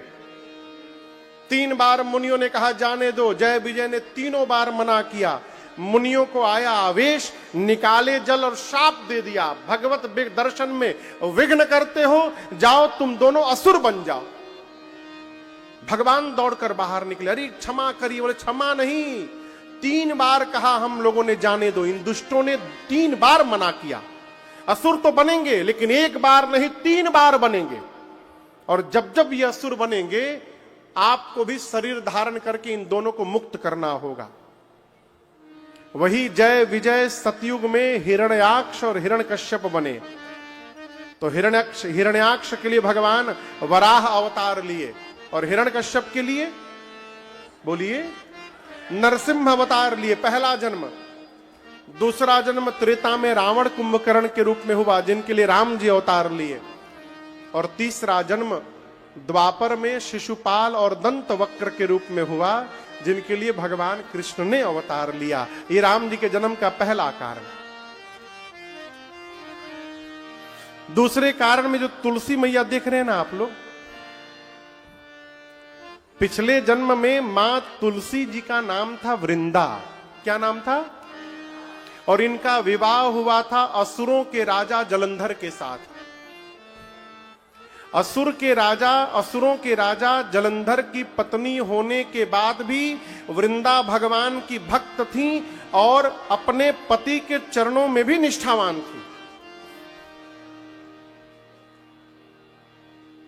3 बार मुनियों ने कहा जाने दो, जय विजय ने 3 बार मना किया। मुनियों को आया आवेश, निकाले जल और शाप दे दिया, भगवत दर्शन में विघ्न करते हो, जाओ तुम दोनों असुर बन जाओ। भगवान दौड़कर बाहर निकले, अरे क्षमा करिए। बोले क्षमा नहीं, 3 बार कहा हम लोगों ने जाने दो। इन दुष्टों ने 3 बार मना किया। असुर तो बनेंगे लेकिन 1 बार नहीं 3 बार बनेंगे, और जब जब ये असुर बनेंगे आपको भी शरीर धारण करके इन दोनों को मुक्त करना होगा। वही जय विजय सतयुग में हिरण्याक्ष और हिरण्यकश्यप बने। तो हिरण्याक्ष के लिए भगवान वराह अवतार लिए, और हिरण्यकश्यप के लिए बोलिए नरसिंह अवतार लिए। पहला जन्म। दूसरा जन्म त्रेता में रावण कुंभकर्ण के रूप में हुआ, जिनके लिए राम जी अवतार लिए। और तीसरा जन्म द्वापर में शिशुपाल और दंत वक्र के रूप में हुआ, जिनके लिए भगवान कृष्ण ने अवतार लिया। ये राम जी के जन्म का पहला कारण। दूसरे कारण में जो तुलसी मैया देख रहे हैं ना आप लोग, पिछले जन्म में मां तुलसी जी का नाम था वृंदा। क्या नाम था? और इनका विवाह हुआ था असुरों के राजा जलंधर के साथ। असुरों के राजा जलंधर की पत्नी होने के बाद भी वृंदा भगवान की भक्त थी और अपने पति के चरणों में भी निष्ठावान थी।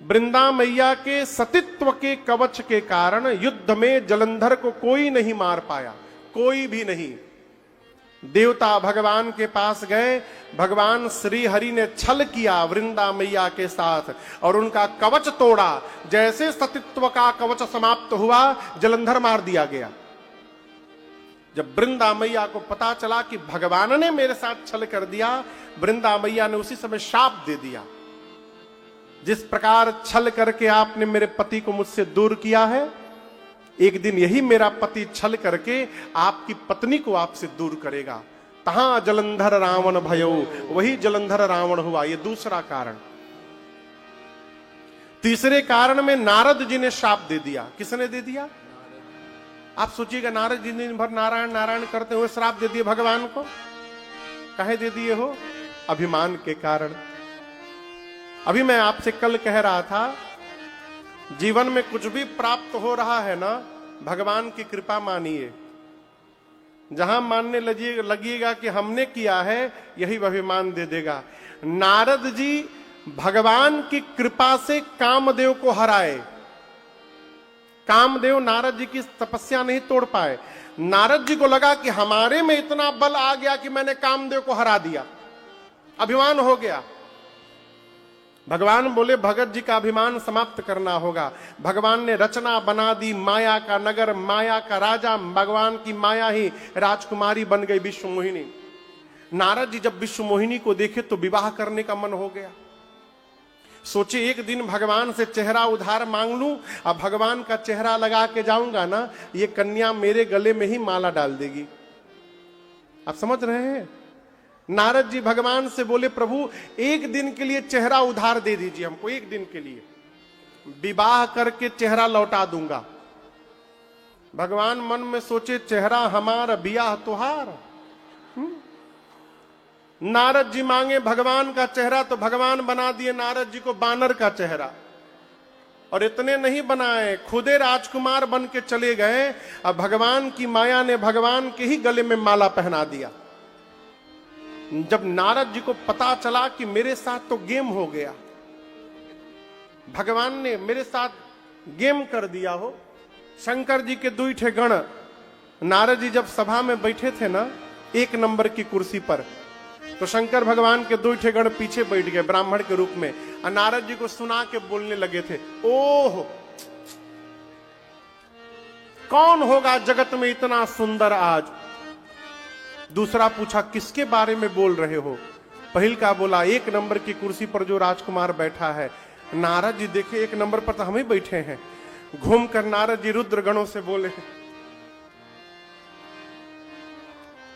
वृंदा मैया के सतीत्व के कवच के कारण युद्ध में जलंधर को कोई नहीं मार पाया, कोई भी नहीं। देवता भगवान के पास गए, भगवान श्री हरि ने छल किया वृंदा मैया के साथ और उनका कवच तोड़ा। जैसे सतीत्व का कवच समाप्त हुआ, जलंधर मार दिया गया। जब वृंदा मैया को पता चला कि भगवान ने मेरे साथ छल कर दिया, वृंदा मैया ने उसी समय शाप दे दिया, जिस प्रकार छल करके आपने मेरे पति को मुझसे दूर किया है, एक दिन यही मेरा पति छल करके आपकी पत्नी को आपसे दूर करेगा। तहां जलंधर रावण भयो, वही जलंधर रावण हुआ। ये दूसरा कारण। तीसरे कारण में नारद जी ने शाप दे दिया। किसने दे दिया? आप सोचिएगा, नारद जी दिन भर नारायण नारायण करते हुए श्राप दे दिए भगवान को। काहे दे दिए हो? अभिमान के कारण। अभी मैं आपसे कल कह रहा था, जीवन में कुछ भी प्राप्त हो रहा है ना, भगवान की कृपा मानिए। जहां मानने लगिएगा कि हमने किया है, यही अभिमान दे देगा। नारद जी भगवान की कृपा से कामदेव को हराए। कामदेव नारद जी की तपस्या नहीं तोड़ पाए। नारद जी को लगा कि हमारे में इतना बल आ गया कि मैंने कामदेव को हरा दिया, अभिमान हो गया। भगवान बोले भगत जी का अभिमान समाप्त करना होगा। भगवान ने रचना बना दी, माया का नगर, माया का राजा। भगवान की माया ही राजकुमारी बन गई, विश्व मोहिनी। नारद जी जब विश्व मोहिनी को देखे तो विवाह करने का मन हो गया। सोचे एक दिन भगवान से चेहरा उधार मांग लूं, अब भगवान का चेहरा लगा के जाऊंगा ना, ये कन्या मेरे गले में ही माला डाल देगी। आप समझ रहे हैं? नारद जी भगवान से बोले, प्रभु एक दिन के लिए चेहरा उधार दे दीजिए हमको, एक दिन के लिए विवाह करके चेहरा लौटा दूंगा। भगवान मन में सोचे, चेहरा हमारा बियाह तुहार। नारद जी मांगे भगवान का चेहरा, तो भगवान बना दिए नारद जी को बानर का चेहरा। और इतने नहीं बनाए, खुदे राजकुमार बन के चले गए। अब भगवान की माया ने भगवान के ही गले में माला पहना दिया। जब नारद जी को पता चला कि मेरे साथ तो गेम हो गया, भगवान ने मेरे साथ गेम कर दिया हो। शंकर जी के दुई ठे गण, नारद जी जब सभा में बैठे थे ना 1 नंबर की कुर्सी पर, तो शंकर भगवान के दुई ठे गण पीछे बैठ गए ब्राह्मण के रूप में, और नारद जी को सुना के बोलने लगे थे, ओह कौन होगा जगत में इतना सुंदर आज। दूसरा पूछा किसके बारे में बोल रहे हो। पहिल का बोला 1 नंबर की कुर्सी पर जो राजकुमार बैठा है। नारद जी देखे 1 नंबर पर तो हम ही बैठे हैं। घूमकर नारद जी रुद्र गणों से बोले,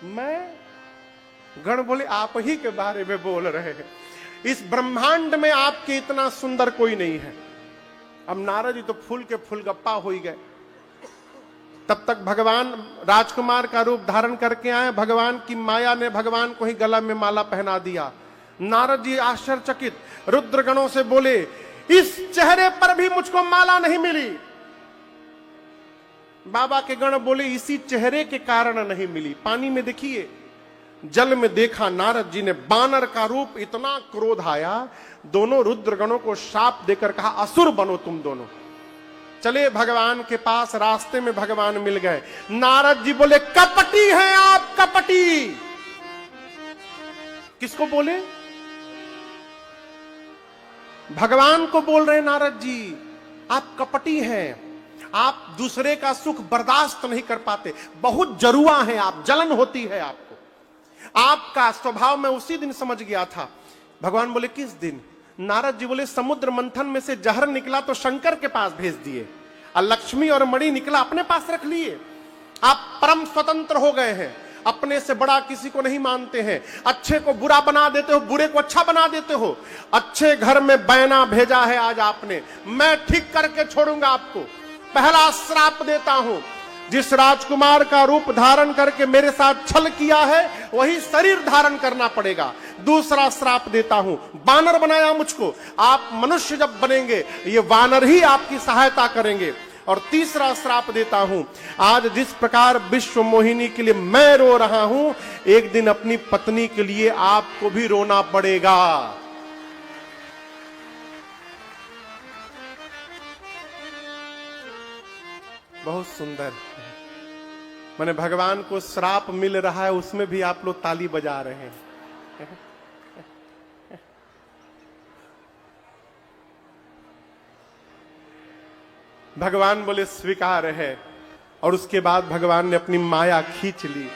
मैं, गण बोले आप ही के बारे में बोल रहे हैं, इस ब्रह्मांड में आपके इतना सुंदर कोई नहीं है। अब नारद जी तो फूल के फूल गप्पा हो ही गए। तब तक भगवान राजकुमार का रूप धारण करके आए। भगवान की माया ने भगवान को ही गला में माला पहना दिया। नारद जी आश्चर्यचकित रुद्र गणों से बोले, इस चेहरे पर भी मुझको माला नहीं मिली। बाबा के गण बोले, इसी चेहरे के कारण नहीं मिली। पानी में देखिए, जल में देखा, नारद जी ने बानर का रूप, इतना क्रोध आया। दोनों रुद्र गणों को शाप देकर कहा, असुर बनो तुम दोनों। चले भगवान के पास, रास्ते में भगवान मिल गए। नारद जी बोले, कपटी हैं आप, कपटी। किसको बोले? भगवान को बोल रहे नारद जी, आप कपटी हैं, आप दूसरे का सुख बर्दाश्त नहीं कर पाते, बहुत जरुआ हैं आप, जलन होती है आपको। आपका स्वभाव मैं उसी दिन समझ गया था। भगवान बोले, किस दिन? नारद जी बोले, समुद्र मंथन में से जहर निकला तो शंकर के पास भेज दिए, और लक्ष्मी और मणि निकला अपने पास रख लिए। आप परम स्वतंत्र हो गए हैं, अपने से बड़ा किसी को नहीं मानते हैं। अच्छे को बुरा बना देते हो, बुरे को अच्छा बना देते हो। अच्छे घर में बैना भेजा है आज आपने, मैं ठीक करके छोड़ूंगा आपको। पहला श्राप देता हूं, जिस राजकुमार का रूप धारण करके मेरे साथ छल किया है वही शरीर धारण करना पड़ेगा। दूसरा श्राप देता हूं, वानर बनाया मुझको, आप मनुष्य जब बनेंगे ये वानर ही आपकी सहायता करेंगे। और तीसरा श्राप देता हूं, आज जिस प्रकार विश्व मोहिनी के लिए मैं रो रहा हूं, एक दिन अपनी पत्नी के लिए आपको भी रोना पड़ेगा। बहुत सुंदर। मैंने भगवान को श्राप मिल रहा है, उसमें भी आप लोग ताली बजा रहे हैं। भगवान बोले स्वीकार है। और उसके बाद भगवान ने अपनी माया खींच ली।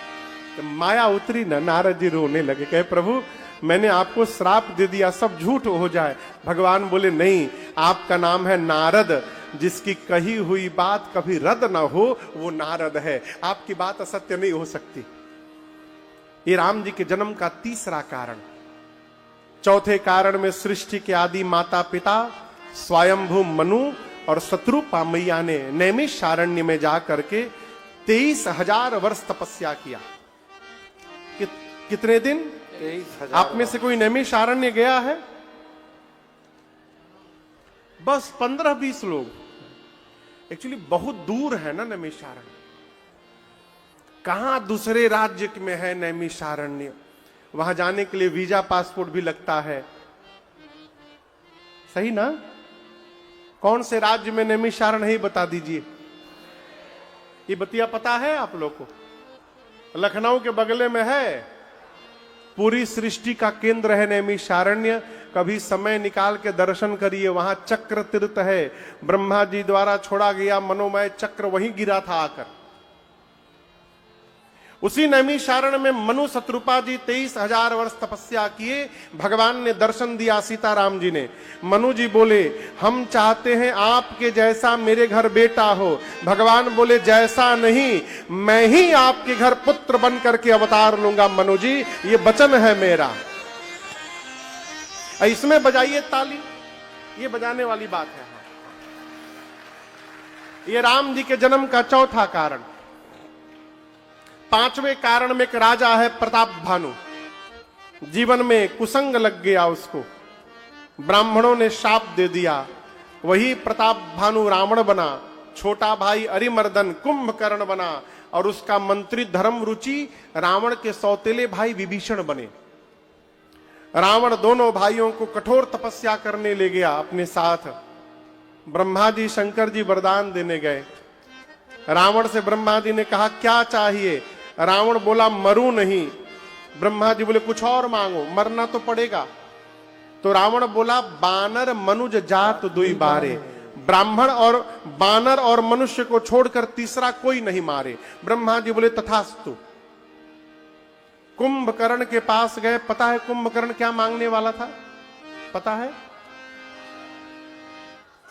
तो माया उतरी ना, नारद जी रोने लगे, कहे प्रभु मैंने आपको श्राप दे दिया, सब झूठ हो जाए। भगवान बोले नहीं, आपका नाम है नारद, जिसकी कही हुई बात कभी रद्द ना हो वो नारद है। आपकी बात असत्य नहीं हो सकती। ये राम जी के जन्म का तीसरा कारण। चौथे कारण में सृष्टि के आदि माता पिता स्वयंभू मनु और शत्रुपा मैया ने नैमिषारण्य में जाकर के 23,000 वर्ष तपस्या किया। कितने दिन? 23,000। आप में से कोई नैमिषारण्य गया है? बस 15-20 लोग। एक्चुअली बहुत दूर है ना नैमिषारण्य, कहां दूसरे राज्य में है नैमिषारण्य। वहां जाने के लिए वीजा पासपोर्ट भी लगता है, सही ना? कौन से राज्य में नैमिषारण्य है बता दीजिए। ये बतिया पता है आप लोग को? लखनऊ के बगले में है। पूरी सृष्टि का केंद्र है नैमिषारण्य। कभी समय निकाल के दर्शन करिए, वहां चक्र तीर्थ है। ब्रह्मा जी द्वारा छोड़ा गया मनोमय चक्र वहीं गिरा था आकर। उसी नैमिषारण्य में मनु शत्रुपा जी 23,000 वर्ष तपस्या किए। भगवान ने दर्शन दिया सीताराम जी ने। मनु जी बोले हम चाहते हैं आपके जैसा मेरे घर बेटा हो। भगवान बोले जैसा नहीं, मैं ही आपके घर पुत्र बन करके अवतार लूंगा। मनु जी ये वचन है मेरा। इसमें बजाइए ताली, ये बजाने वाली बात है। ये राम जी के जन्म का चौथा कारण। पांचवें कारण में एक राजा है प्रताप भानु। जीवन में कुसंग लग गया उसको, ब्राह्मणों ने शाप दे दिया। वही प्रताप भानु रावण बना। छोटा भाई अरिमर्दन कुंभकर्ण बना और उसका मंत्री धर्म रुचि रावण के सौतेले भाई विभीषण बने। रावण दोनों भाइयों को कठोर तपस्या करने ले गया अपने साथ। ब्रह्मा जी शंकर जी वरदान देने गए। रावण से ब्रह्मा जी ने कहा क्या चाहिए? रावण बोला मरूं नहीं। ब्रह्मा जी बोले कुछ और मांगो, मरना तो पड़ेगा। तो रावण बोला बानर मनुज जात दुई बारे, ब्राह्मण और बानर और मनुष्य को छोड़कर तीसरा कोई नहीं मारे। ब्रह्मा जी बोले तथास्तु। कुंभकर्ण के पास गए। पता है कुंभकर्ण क्या मांगने वाला था? पता है?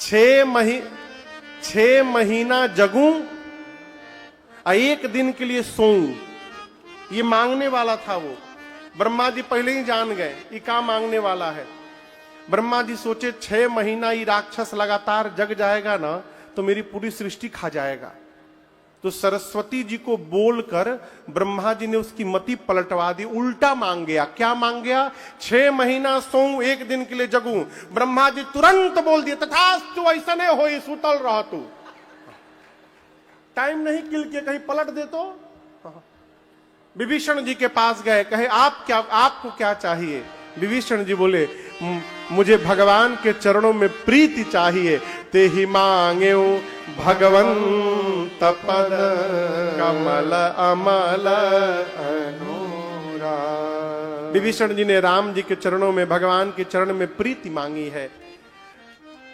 6 महीना जगूं, 1 दिन के लिए सोऊं, ये मांगने वाला था वो। ब्रह्मा जी पहले ही जान गए ये क्या मांगने वाला है। ब्रह्मा जी सोचे 6 महीना ये राक्षस लगातार जग जाएगा ना तो मेरी पूरी सृष्टि खा जाएगा। तो सरस्वती जी को बोलकर ब्रह्मा जी ने उसकी मति पलटवा दी, उल्टा मांग गया। क्या मांग गया? 6 महीना सोऊं, 1 दिन के लिए जगूं। ब्रह्मा जी तुरंत बोल दिए तथास्तु, ऐसा नहीं हो, सुतल रह तू। टाइम नहीं किल के कहीं पलट दे तो। विभीषण जी के पास गए, कहे आपको क्या चाहिए? विभीषण जी बोले मुझे भगवान के चरणों में प्रीति चाहिए। ते ही मांगे भगवंत पद कमल अमल अनुराग। विभीषण जी ने राम जी के चरणों में, भगवान के चरण में प्रीति मांगी है।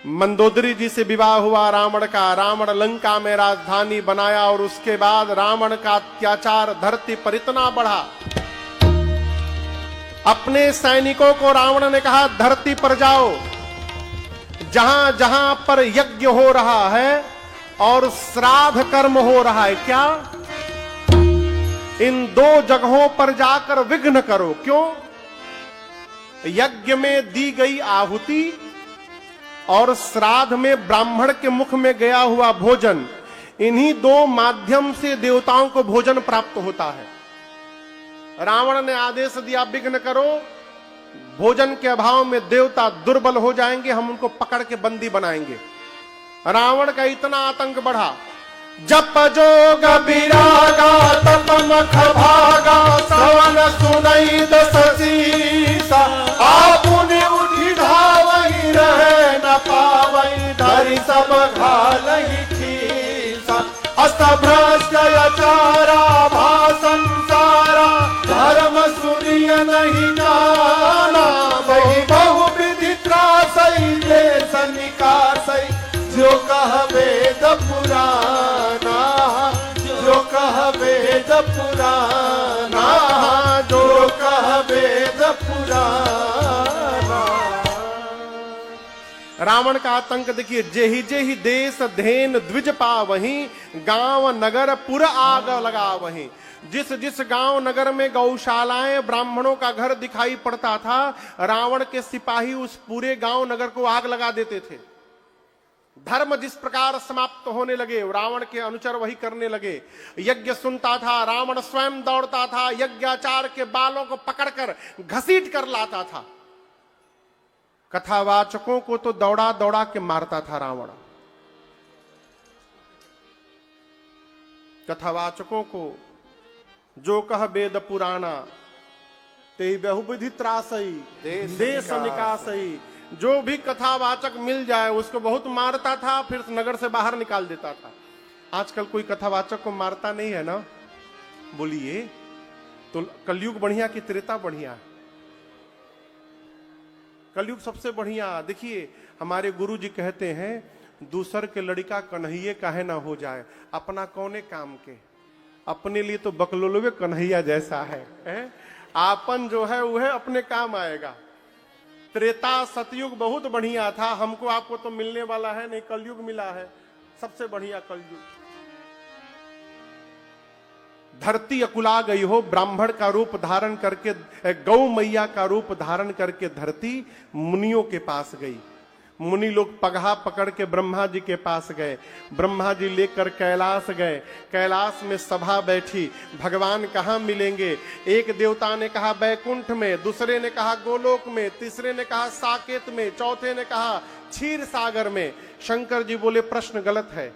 मंदोदरी जी से विवाह हुआ रावण का। रावण लंका में राजधानी बनाया और उसके बाद रावण का अत्याचार धरती पर इतना बढ़ा, अपने सैनिकों को रावण ने कहा धरती पर जाओ, जहां जहां पर यज्ञ हो रहा है और श्राद्ध कर्म हो रहा है, क्या इन 2 जगहों पर जाकर विघ्न करो। क्यों? यज्ञ में दी गई आहुति और श्राद्ध में ब्राह्मण के मुख में गया हुआ भोजन, इन्हीं 2 माध्यम से देवताओं को भोजन प्राप्त होता है। रावण ने आदेश दिया विघ्न करो, भोजन के अभाव में देवता दुर्बल हो जाएंगे, हम उनको पकड़ के बंदी बनाएंगे। रावण का इतना आतंक बढ़ा, जप जोग विरागा तप मख भागा, श्रवण सुनई दस सीसा, आपुने उठी ढावई रहे न पावई, धरि सब घालई खीसा, अस्त भ्रष्ट आचारा भाषण सारा, धर्म सुनिय नहीं नाना, बहु बहु विधि त्रासई देश निकासई, जो कह वेद पुराना, जो कह वेद पुराना, जो कह वेद पुराना। रावण का आतंक देखिए, जेहि देश धेन द्विज पावहीं, गांव नगर पुर आग लगा वहीं। जिस जिस गांव नगर में गौशालाएं ब्राह्मणों का घर दिखाई पड़ता था, रावण के सिपाही उस पूरे गांव नगर को आग लगा देते थे। धर्म जिस प्रकार समाप्त होने लगे, रावण के अनुचर वही करने लगे। यज्ञ सुनता था, रावण स्वयं दौड़ता था, यज्ञाचार के बालों को पकड़कर घसीट कर लाता था। कथावाचकों को तो दौड़ा दौड़ा के मारता था रावण। कथावाचकों को जो कह वेद पुराना, ते बहुविधि त्रासई देश निकासई, जो भी कथावाचक मिल जाए उसको बहुत मारता था, फिर नगर से बाहर निकाल देता था। आजकल कोई कथावाचक को मारता नहीं है ना? बोलिए, तो कलयुग बढ़िया कि त्रेता बढ़िया? कलयुग सबसे बढ़िया। देखिए हमारे गुरुजी कहते हैं, दूसर के लड़का कन्हैये काहे ना हो जाए, अपना कौने काम के। अपने लिए तो बकलोलवे कन्हैया जैसा है, आपन जो है वह अपने काम आएगा। त्रेता सतयुग बहुत बढ़िया था, हमको आपको तो मिलने वाला है नहीं, कलयुग मिला है, सबसे बढ़िया कलयुग। धरती अकुला गई हो, ब्राह्मण का रूप धारण करके, गौ मैया का रूप धारण करके धरती मुनियों के पास गई। मुनि लोग पगहा पकड़ के ब्रह्मा जी के पास गए। ब्रह्मा जी लेकर कैलाश गए। कैलाश में सभा बैठी, भगवान कहाँ मिलेंगे? एक देवता ने कहा बैकुंठ में, दूसरे ने कहा गोलोक में, तीसरे ने कहा साकेत में, चौथे ने कहा क्षीर सागर में। शंकर जी बोले प्रश्न गलत है।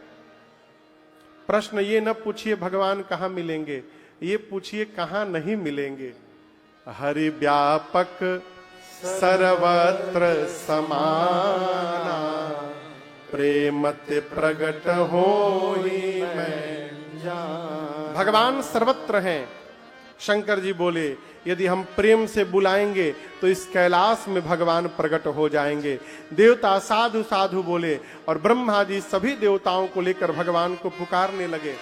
प्रश्न ये न पूछिए भगवान कहाँ मिलेंगे, ये पूछिए कहाँ नहीं मिलेंगे। हरि व्यापक सर्वत्र समाना, प्रेमत प्रगट होई मैं जान। भगवान सर्वत्र हैं। शंकर जी बोले यदि हम प्रेम से बुलाएंगे तो इस कैलाश में भगवान प्रकट हो जाएंगे। देवता साधु साधु बोले और ब्रह्मा जी सभी देवताओं को लेकर भगवान को पुकारने लगे।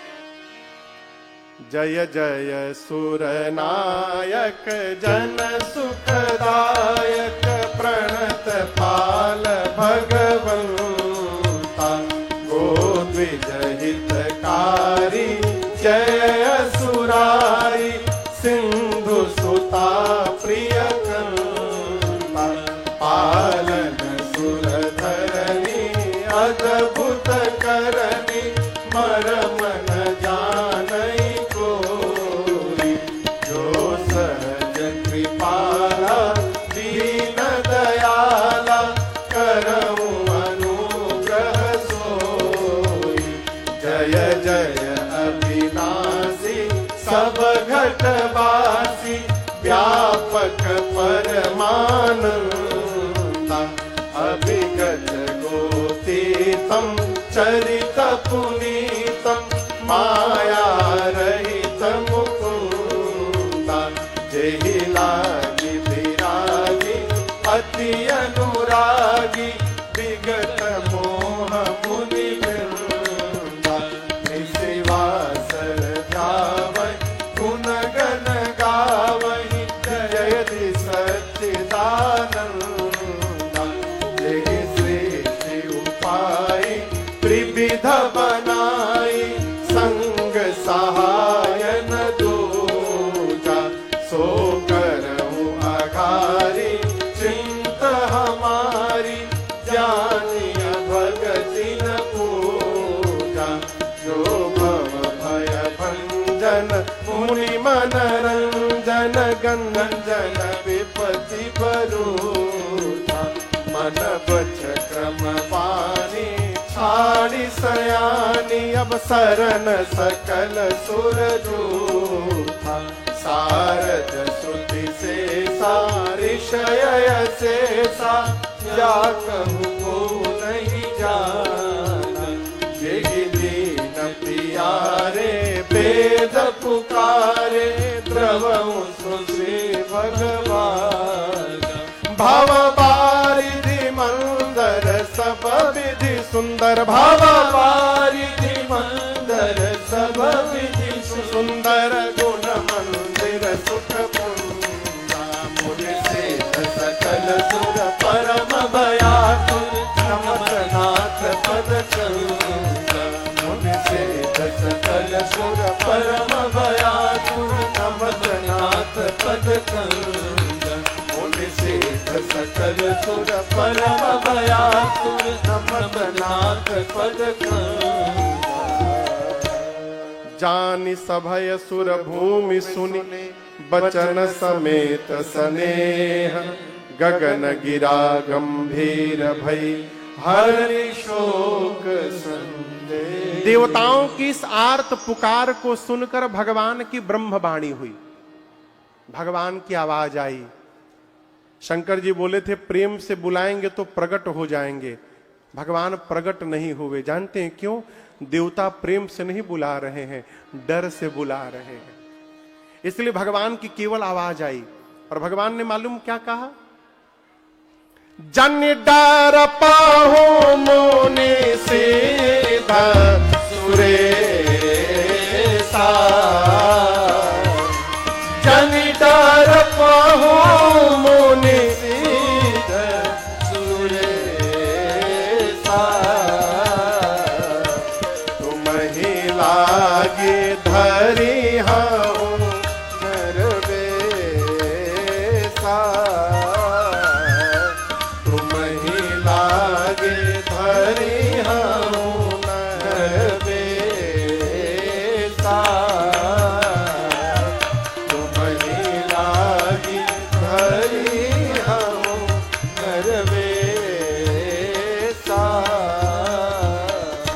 जय जय सुर नायक जन सुखदायक, प्रणत पाल भगवंता, गोद्विज हितकारी जय असुरारी, सिंधु सुता प्रिय कंता, पालन सुर धरणी अद्भुत करनी, मरम न जानई कोई, जो सहज कृपाला दीन दयाला, करऊं अनुग्रह सोई। जय जय अविनाशी सब घटवासी, व्यापक परमानंदा, अभिगत गोतीतम चरित पुनीतम, माया रहित मुकुंदा, जेहि लागी विरागी अति अनुरागी, विगत मोह मुनि वृंदा, निशिवासर ध्यावै गुण गण गावै, जयति सच्चिदानंदा, जेहि सृष्टि उपाय त्रिविध बनाई, संग सहाय न दूजा, सो करऊं अघारी चिंत हमारी, जानिय भगति न पूजा, जो भव भय भंजन मुनि मनरंजन, गंजन विपति भरूथा, मन बच क्रम पानी छाड़ी सयानी, अब शरण सकल सुर जूथा, सारद श्रुति से ऋषय शेषा, या कहूँ को नहीं जाना, यही दीन प्यारे वेद पुकारे, द्रवऊं श्री भगवान, भव बारिधि मंदर सब विधि सुंदर, भव बारिधि मंदर सब विधि सुंदर, गुण मंदिर सुख पुंजा, मुनि से सकल सुर परम भयातुर, नमत नाथ पद कंजा, मुनि से सकल सुर परम भयातुर, नमत नाथ पद कंजा, मुनि से सकल सुर परम भयातुर, नमत नाथ पद कंजा। जानि सभय सुर भूमि सुनि, बचन समेत स्नेह, गगन गिरा गंभीर भई, हरि शोक संदेह। देवताओं की इस आर्त पुकार को सुनकर भगवान की ब्रह्मवाणी हुई, भगवान की आवाज आई। शंकर जी बोले थे प्रेम से बुलाएंगे तो प्रकट हो जाएंगे, भगवान प्रकट नहीं हुए। जानते हैं क्यों? देवता प्रेम से नहीं बुला रहे हैं, डर से बुला रहे हैं। इसलिए भगवान की केवल आवाज आई और भगवान ने मालूम क्या कहा? जन डर पाहो मोने सीधा सुरेसा, जन डर पाहो मोने सीधा सुरेसा, तुम ही लागे धरी हूँ नरवेसा, तुम ही लागे धरी हूँ नरवेसा, तुम ही लागे धरी हूँ नरवेसा।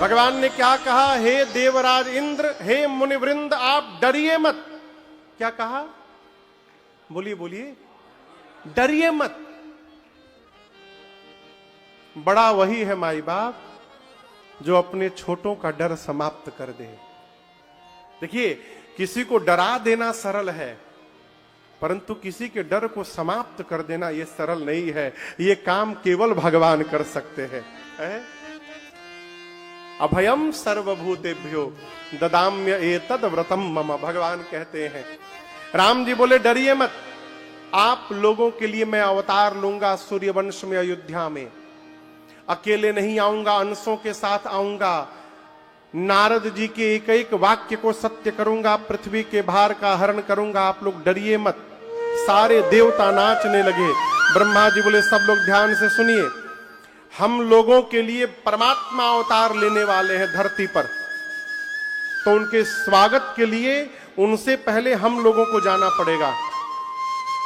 भगवान ने क्या कहा? हे देवराज इंद्र, हे मुनिवृंद, आप डरिए मत। क्या कहा? बोलिए बोलिए, डरिए मत। बड़ा वही है माई बाप जो अपने छोटों का डर समाप्त कर दे। देखिए, किसी को डरा देना सरल है, परंतु किसी के डर को समाप्त कर देना यह सरल नहीं है। ये काम केवल भगवान कर सकते हैं। अभयम सर्वभूतेभ्यो ददाम्य एतद व्रतम मम, भगवान कहते हैं। राम जी बोले डरिए मत, आप लोगों के लिए मैं अवतार लूंगा सूर्यवंश में, अयोध्या में। अकेले नहीं आऊंगा, अंशों के साथ आऊंगा। नारद जी के एक एक वाक्य को सत्य करूंगा, पृथ्वी के भार का हरण करूंगा, आप लोग डरिए मत। सारे देवता नाचने लगे। ब्रह्मा जी बोले सब लोग ध्यान से सुनिए, हम लोगों के लिए परमात्मा अवतार लेने वाले हैं धरती पर, तो उनके स्वागत के लिए उनसे पहले हम लोगों को जाना पड़ेगा।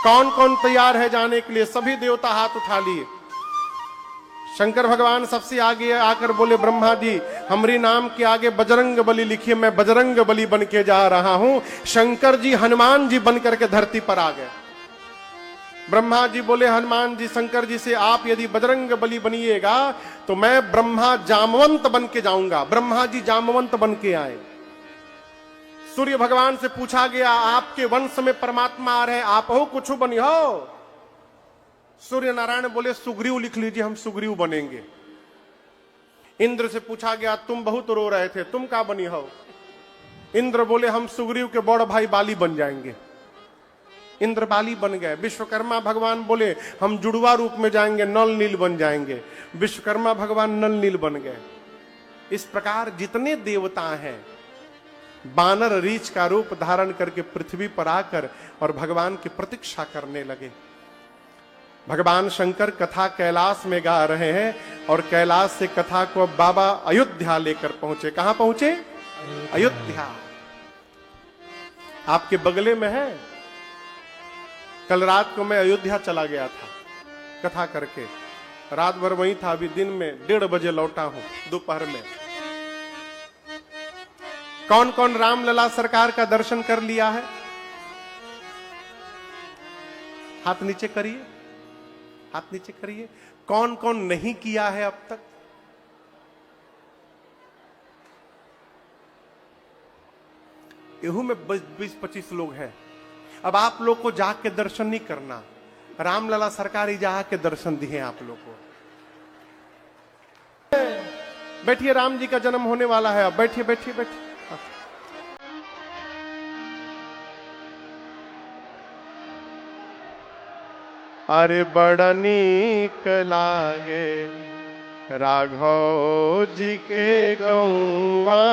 कौन कौन तैयार है जाने के लिए? सभी देवता हाथ उठा लिए। शंकर भगवान सबसे आगे आकर बोले ब्रह्मा जी, हमरी नाम के आगे बजरंग बली लिखिए, मैं बजरंग बली बन के जा रहा हूं। शंकर जी हनुमान जी बनकर के धरती पर आ गए। ब्रह्मा जी बोले हनुमान जी शंकर जी से, आप यदि बजरंग बली बनिएगा तो मैं ब्रह्मा जामवंत बन के जाऊंगा। ब्रह्मा जी जामवंत बन के आए। सूर्य भगवान से पूछा गया, आपके वंश में परमात्मा आ रहे, आप हो कुछ बनी हो? सूर्य नारायण बोले सुग्रीव लिख लीजिए, हम सुग्रीव बनेंगे। इंद्र से पूछा गया, तुम बहुत रो रहे थे, तुम क्या बनी हो? इंद्र बोले हम सुग्रीव के बड़ भाई बाली बन जाएंगे। इंद्र बाली बन गए। विश्वकर्मा भगवान बोले हम जुड़वा रूप में जाएंगे, नल नील बन जाएंगे। विश्वकर्मा भगवान नल नील बन गए। इस प्रकार जितने देवता हैं बानर रीछ का रूप धारण करके पृथ्वी पर आकर और भगवान की प्रतीक्षा करने लगे। भगवान शंकर कथा कैलाश में गा रहे हैं और कैलाश से कथा को बाबा अयोध्या लेकर पहुंचे। कहां पहुंचे? अयोध्या। आपके बगले में है। कल रात को मैं अयोध्या चला गया था कथा करके, रात भर वहीं था। अभी दिन में 1:30 बजे लौटा हूं, दोपहर में। कौन कौन रामलला सरकार का दर्शन कर लिया है? हाथ नीचे करिए, हाथ नीचे करिए। कौन कौन नहीं किया है अब तक? यहू में 20-25 लोग हैं। अब आप लोग को जाके दर्शन नहीं करना, रामलला सरकार ही जाके दर्शन दिए आप लोग को। बैठिए, राम जी का जन्म होने वाला है। अब बैठिए बैठिए बैठिए। अरे बड़ा नीक लागे राघव जी के गौवा,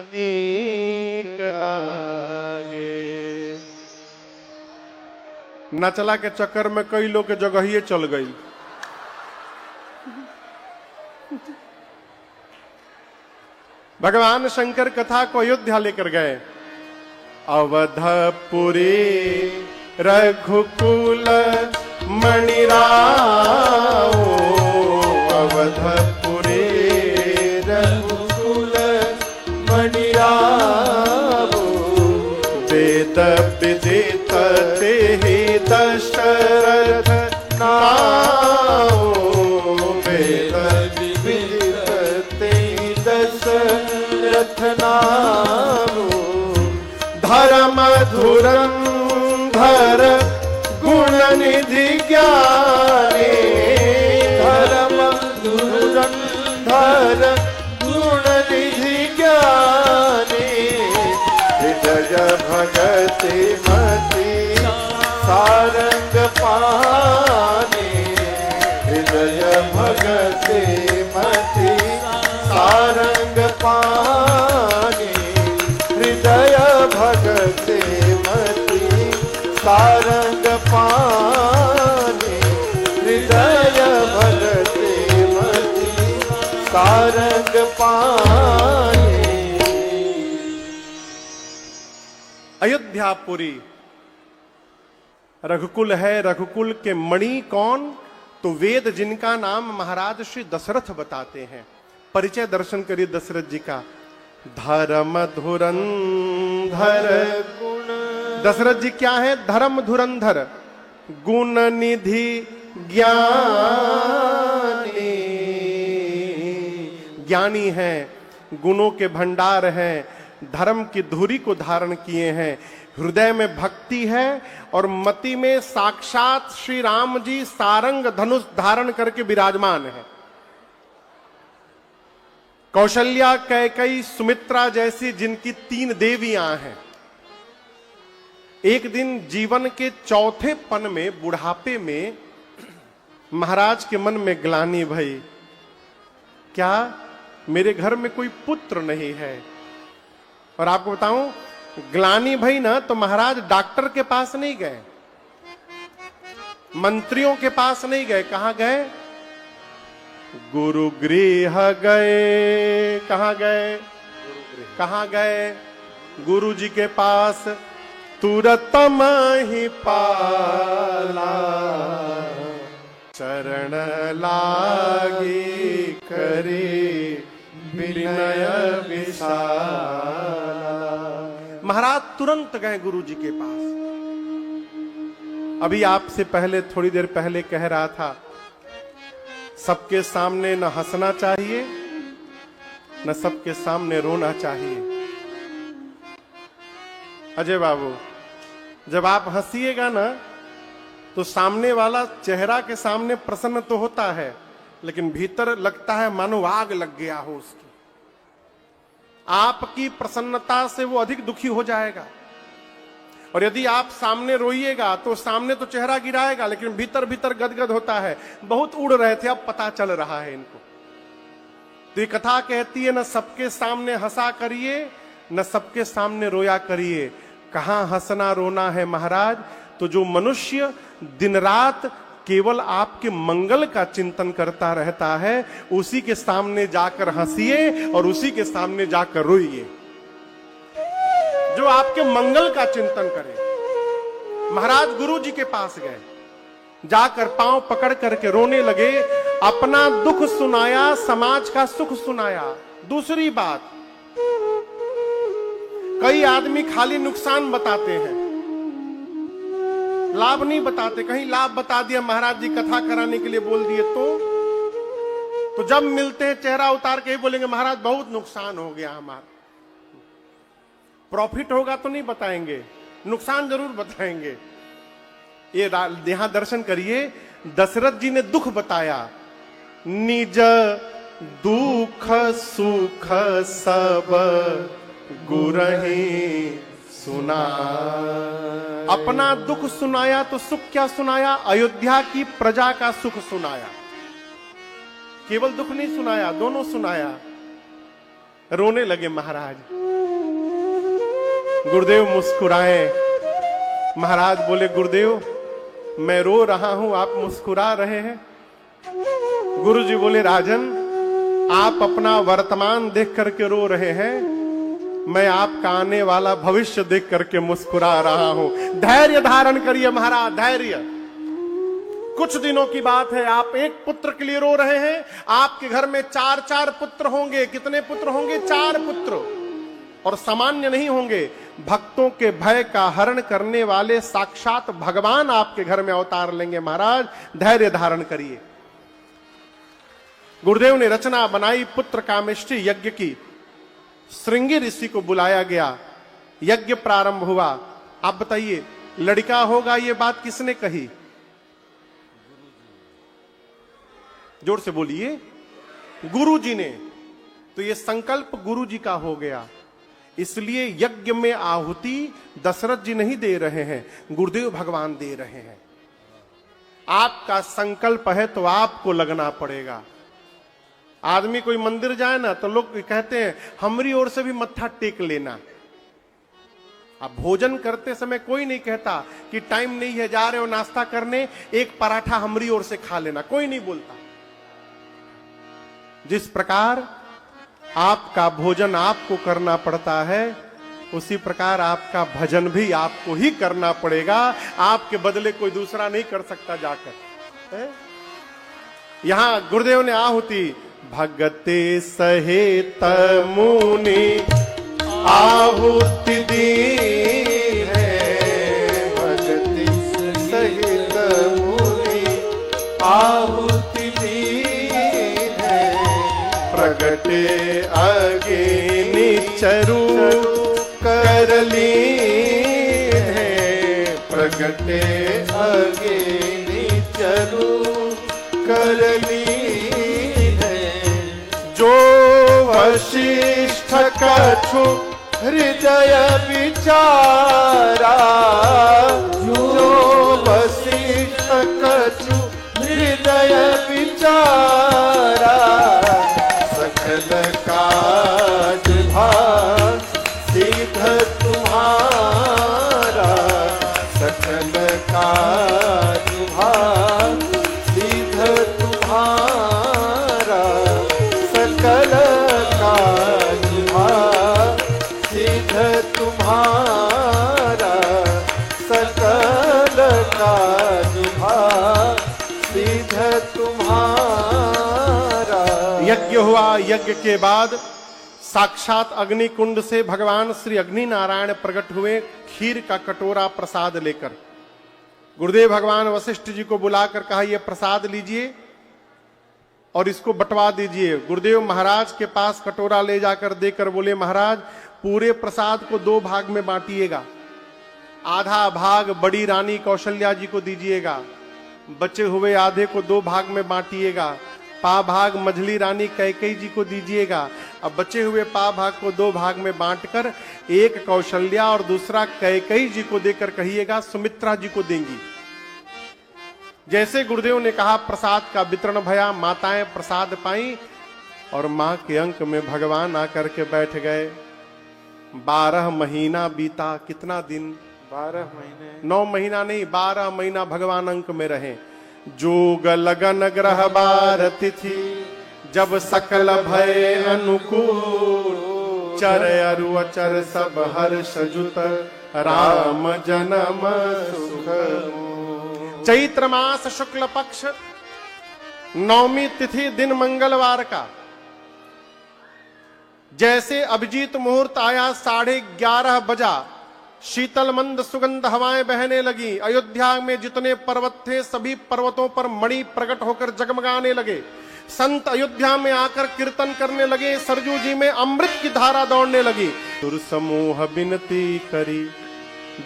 नीक लागे। नचला के चक्कर में कई लोग के जगह ही चल गई। भगवान शंकर कथा को अयोध्या लेकर गए। अवधपुरी रघुकुल मणिराओ, अवधपुरी रघुकुल मणिराओ, वेद विदित तेहि दशरथ नाओ, वेद विदित तेहि दशरथ नाओ, धर्म धुरंधर गुण निधि ज्ञानी, धर्म धुरंधर गुण निधि ज्ञानी, हृदय भगति मति सारंग पानी, हृदय भगति मति सारंग पानी, हृदय भगति मति सारंग पानी, हृदय भगति मति सारंग पानी। अयोध्यापुरी रघुकुल है। रघुकुल के मणि कौन? तो वेद जिनका नाम महाराज श्री दशरथ बताते हैं। परिचय दर्शन करिए दशरथ जी का। धर्म धुरंधर गुण, दशरथ जी क्या है? धर्म धुरंधर, गुण निधि ज्ञानी। ज्ञानी हैं, गुणों के भंडार हैं, धर्म की धुरी को धारण किए हैं, हृदय में भक्ति है और मति में साक्षात श्री राम जी सारंग धनुष धारण करके विराजमान है। कौशल्या, कैकई, सुमित्रा जैसी जिनकी 3 देवियां हैं, एक दिन जीवन के चौथे पन में, बुढ़ापे में महाराज के मन में ग्लानि भई, क्या मेरे घर में कोई पुत्र नहीं है। और आपको बताऊं, ग्लानि भई ना तो महाराज डॉक्टर के पास नहीं गए, मंत्रियों के पास नहीं गए, कहां गए? गुरु गृह गए। कहां गए? कहां गए? गुरु जी के पास। तुरत महि पाला, चरण लागी करे विनय विशाला। महाराज तुरंत गए गुरु जी के पास। अभी आपसे पहले, थोड़ी देर पहले कह रहा था, सबके सामने न हंसना चाहिए, न सबके सामने रोना चाहिए। अजय बाबू, जब आप हंसिएगा ना तो सामने वाला चेहरा के सामने प्रसन्न तो होता है, लेकिन भीतर लगता है मानो आग लग गया हो उसकी। आपकी प्रसन्नता से वो अधिक दुखी हो जाएगा। और यदि आप सामने रोइएगा तो सामने तो चेहरा गिराएगा, लेकिन भीतर भीतर गदगद होता है। बहुत उड़ रहे थे, अब पता चल रहा है इनको। तो ये कथा कहती है, न सबके सामने हंसा करिए, न सबके सामने रोया करिए। कहां हंसना रोना है महाराज? तो जो मनुष्य दिन रात केवल आपके मंगल का चिंतन करता रहता है, उसी के सामने जाकर हंसिए और उसी के सामने जाकर रोइए। जो आपके मंगल का चिंतन करे। महाराज गुरु जी के पास गए, जाकर पांव पकड़ करके रोने लगे, अपना दुख सुनाया, समाज का सुख सुनाया। दूसरी बात, कई आदमी खाली नुकसान बताते हैं, लाभ नहीं बताते। कहीं लाभ बता दिया, महाराज जी कथा कराने के लिए बोल दिए, तो जब मिलते हैं चेहरा उतार के ही बोलेंगे महाराज बहुत नुकसान हो गया हमारा। प्रॉफिट होगा तो नहीं बताएंगे, नुकसान जरूर बताएंगे। ये यहां दर्शन करिए, दशरथ जी ने दुख बताया, निज दुख सुख सब गुरहि सुना। अपना दुख सुनाया तो सुख क्या सुनाया? अयोध्या की प्रजा का सुख सुनाया। केवल दुख नहीं सुनाया, दोनों सुनाया। रोने लगे महाराज। गुरुदेव मुस्कुराए। महाराज बोले, गुरुदेव मैं रो रहा हूं, आप मुस्कुरा रहे हैं। गुरु जी बोले, राजन आप अपना वर्तमान देख करके रो रहे हैं, मैं आपका आने वाला भविष्य देख करके मुस्कुरा रहा हूं। धैर्य धारण करिए महाराज, धैर्य। कुछ दिनों की बात है, आप एक पुत्र के लिए रो रहे हैं, आपके घर में 4 पुत्र होंगे। कितने पुत्र होंगे? 4 पुत्र। और सामान्य नहीं होंगे, भक्तों के भय का हरण करने वाले साक्षात भगवान आपके घर में अवतार लेंगे। महाराज धैर्य धारण करिए। गुरुदेव ने रचना बनाई पुत्र कामेष्टि यज्ञ की। श्रृंगी ऋषि को बुलाया गया, यज्ञ प्रारंभ हुआ। आप बताइए, लड़का होगा, ये बात किसने कही? जोर से बोलिए। गुरु जी ने। तो ये संकल्प गुरु जी का हो गया। इसलिए यज्ञ में आहुति दशरथ जी नहीं दे रहे हैं, गुरुदेव भगवान दे रहे हैं। आपका संकल्प है तो आपको लगना पड़ेगा। आदमी कोई मंदिर जाए ना तो लोग कहते हैं हमारी ओर से भी मत्था टेक लेना। अब भोजन करते समय कोई नहीं कहता कि टाइम नहीं है, जा रहे हो नाश्ता करने, एक पराठा हमारी ओर से खा लेना, कोई नहीं बोलता। जिस प्रकार आपका भोजन आपको करना पड़ता है, उसी प्रकार आपका भजन भी आपको ही करना पड़ेगा। आपके बदले कोई दूसरा नहीं कर सकता जाकर। यहां गुरुदेव ने आहुति, भगते सहित मुनि आहुति दी है, भगते सहित मुनि लीन है, प्रगटे अगेनी चरु कर लीन है। जो वशिष्ठ कछु हृदय विचारा, जो वशिष्ठ कछु हृदय विचारा, सकल काज भाग सिद्ध तुम्हारा, सकल काज भाग सिद्ध तुम्हारा, सकल काज भाग सिद्ध तुम्हारा, सकल काज भाग सिद्ध तुम्हारा। यज्ञ हुआ। यज्ञ के बाद साक्षात अग्नि कुंड से भगवान श्री अग्नि नारायण प्रकट हुए, खीर का कटोरा प्रसाद लेकर। गुरुदेव भगवान वशिष्ठ जी को बुलाकर कहा, यह प्रसाद लीजिए और इसको बंटवा दीजिए। गुरुदेव महाराज के पास कटोरा ले जाकर देकर बोले, महाराज पूरे प्रसाद को 2 भाग में बांटिएगा, आधा भाग बड़ी रानी कौशल्या जी को दीजिएगा, बचे हुए आधे को 2 भाग में बांटिएगा, पा भाग मझली रानी कैकेयी जी को दीजिएगा। अब बचे हुए पा भाग को 2 भाग में बांटकर एक कौशल्या और दूसरा कैकेयी जी को देकर कहिएगा सुमित्रा जी को देंगी। जैसे गुरुदेव ने कहा, प्रसाद का वितरण भया, माताएं प्रसाद पाई और मां के अंक में भगवान आकर के बैठ गए। 12 महीना बीता। कितना दिन? 12 महीने। 9 महीना नहीं, 12 महीना भगवान अंक में रहे। जोग लगन ग्रह बार तिथि, जब सकल भय अनुकूल, चर अरु अचर सब हर्ष जुत, राम जन्म सुख। चैत्र मास शुक्ल पक्ष 9वीं तिथि, दिन मंगलवार का। जैसे अभिजीत मुहूर्त आया, 11:30 बजा, शीतल मंद सुगंध हवाएं बहने लगी। अयोध्या में जितने पर्वत थे सभी पर्वतों पर मणि प्रकट होकर जगमगाने लगे। संत अयोध्या में आकर कीर्तन करने लगे। सरजू जी में अमृत की धारा दौड़ने लगी। सुर समूह विनती करी,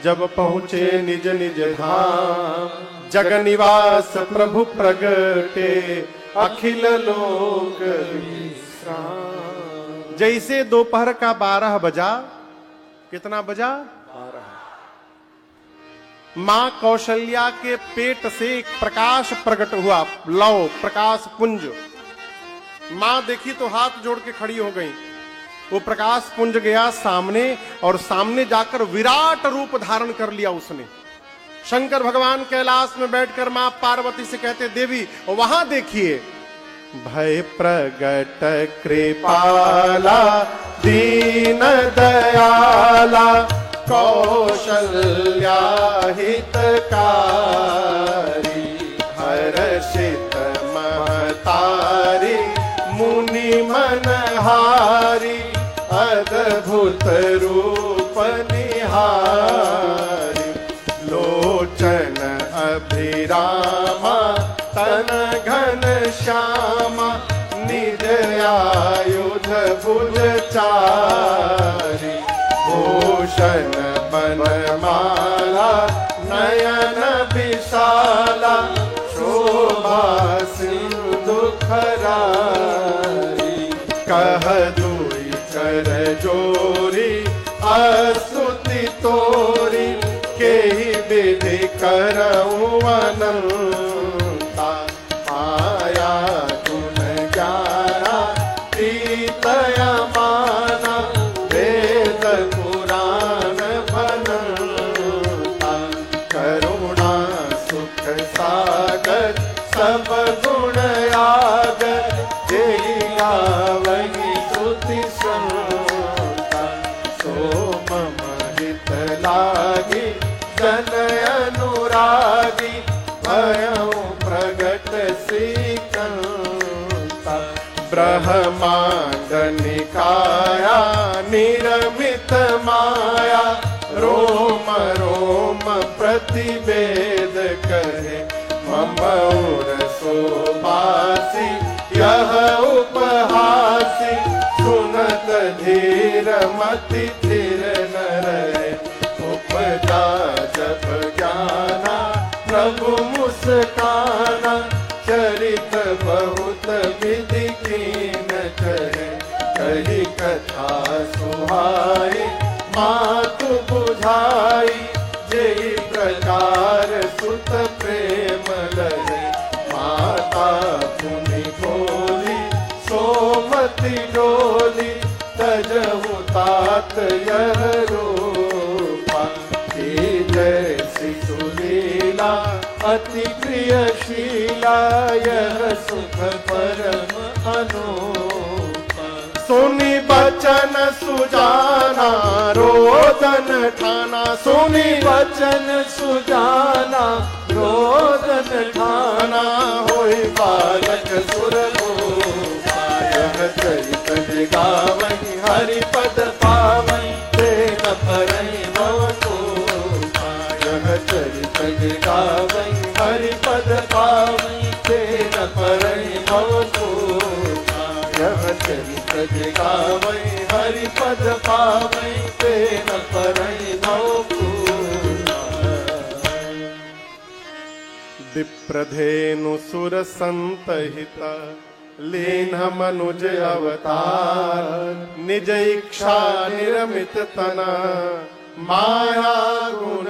जब पहुंचे निज निज धाम, जग निवास प्रभु प्रगटे, अखिल लोक विश्राम। जैसे दोपहर का 12 बजा, कितना बजा? 12। मां कौशल्या के पेट से एक प्रकाश प्रकट हुआ, लौ प्रकाश पुंज। मां देखी तो हाथ जोड़ के खड़ी हो गई। वो प्रकाश पुंज गया सामने और सामने जाकर विराट रूप धारण कर लिया उसने। शंकर भगवान कैलाश में बैठकर मां पार्वती से कहते, देवी वहां देखिए। भय प्रगट कृपाला दीन दयाला, कौशल्या हितकारी, हर्षित महतारी, मुनि मनहारी, अद्भुत रूप निहारी, लोचन अभिरामा, तन घन श्यामा, निज आयुध भुज चारी, भूषण बनमाला, नयन विशाला, शोभा सिंधु खरारी, कह दुई कर जोरी, अस्तुति तोरी, केहि विधि करऊं अनंता, माया गुण ज्ञाना, प्रीतया माना, वेद पुराण बनता, करुणा सुख सागर, सब गुण आगर, जेहि गावहि स्तुति संता, सो मम हित लागी, जन अनुरागी, भयउ प्रगट श्रीकांता, ब्रह्मांड निकाया, निरमित माया, रोम रोम प्रतिवेद कहे, मम और सोबासी, यह उपहासी, सुनत धीर मति धीर न रहे। मातु बुझाई जेहि प्रकार सुत प्रेम लगे माता पुनि बोली सोमति डोली तजहु तात यह रूपा की जैसी सुलीला अति प्रियशीला यह सुख परम अनूपा सुनि बचन सुजाना रोदन ठाना सुनि बचन सुजाना रोदन ठाना होई बालक सुरभूपा यह चरित गावहि हरि पद पावहि तेन परहि भवतोषा यह चरित गावहि हरि पद पावहि तेन परहि भवतोषा यह चरित गावहि हरि पद पावहि तेन परहि भवतोषा विप्रधेनु सुर संतहिता लीन मनुज अवतार निज इच्छा निरमित तना माया गुण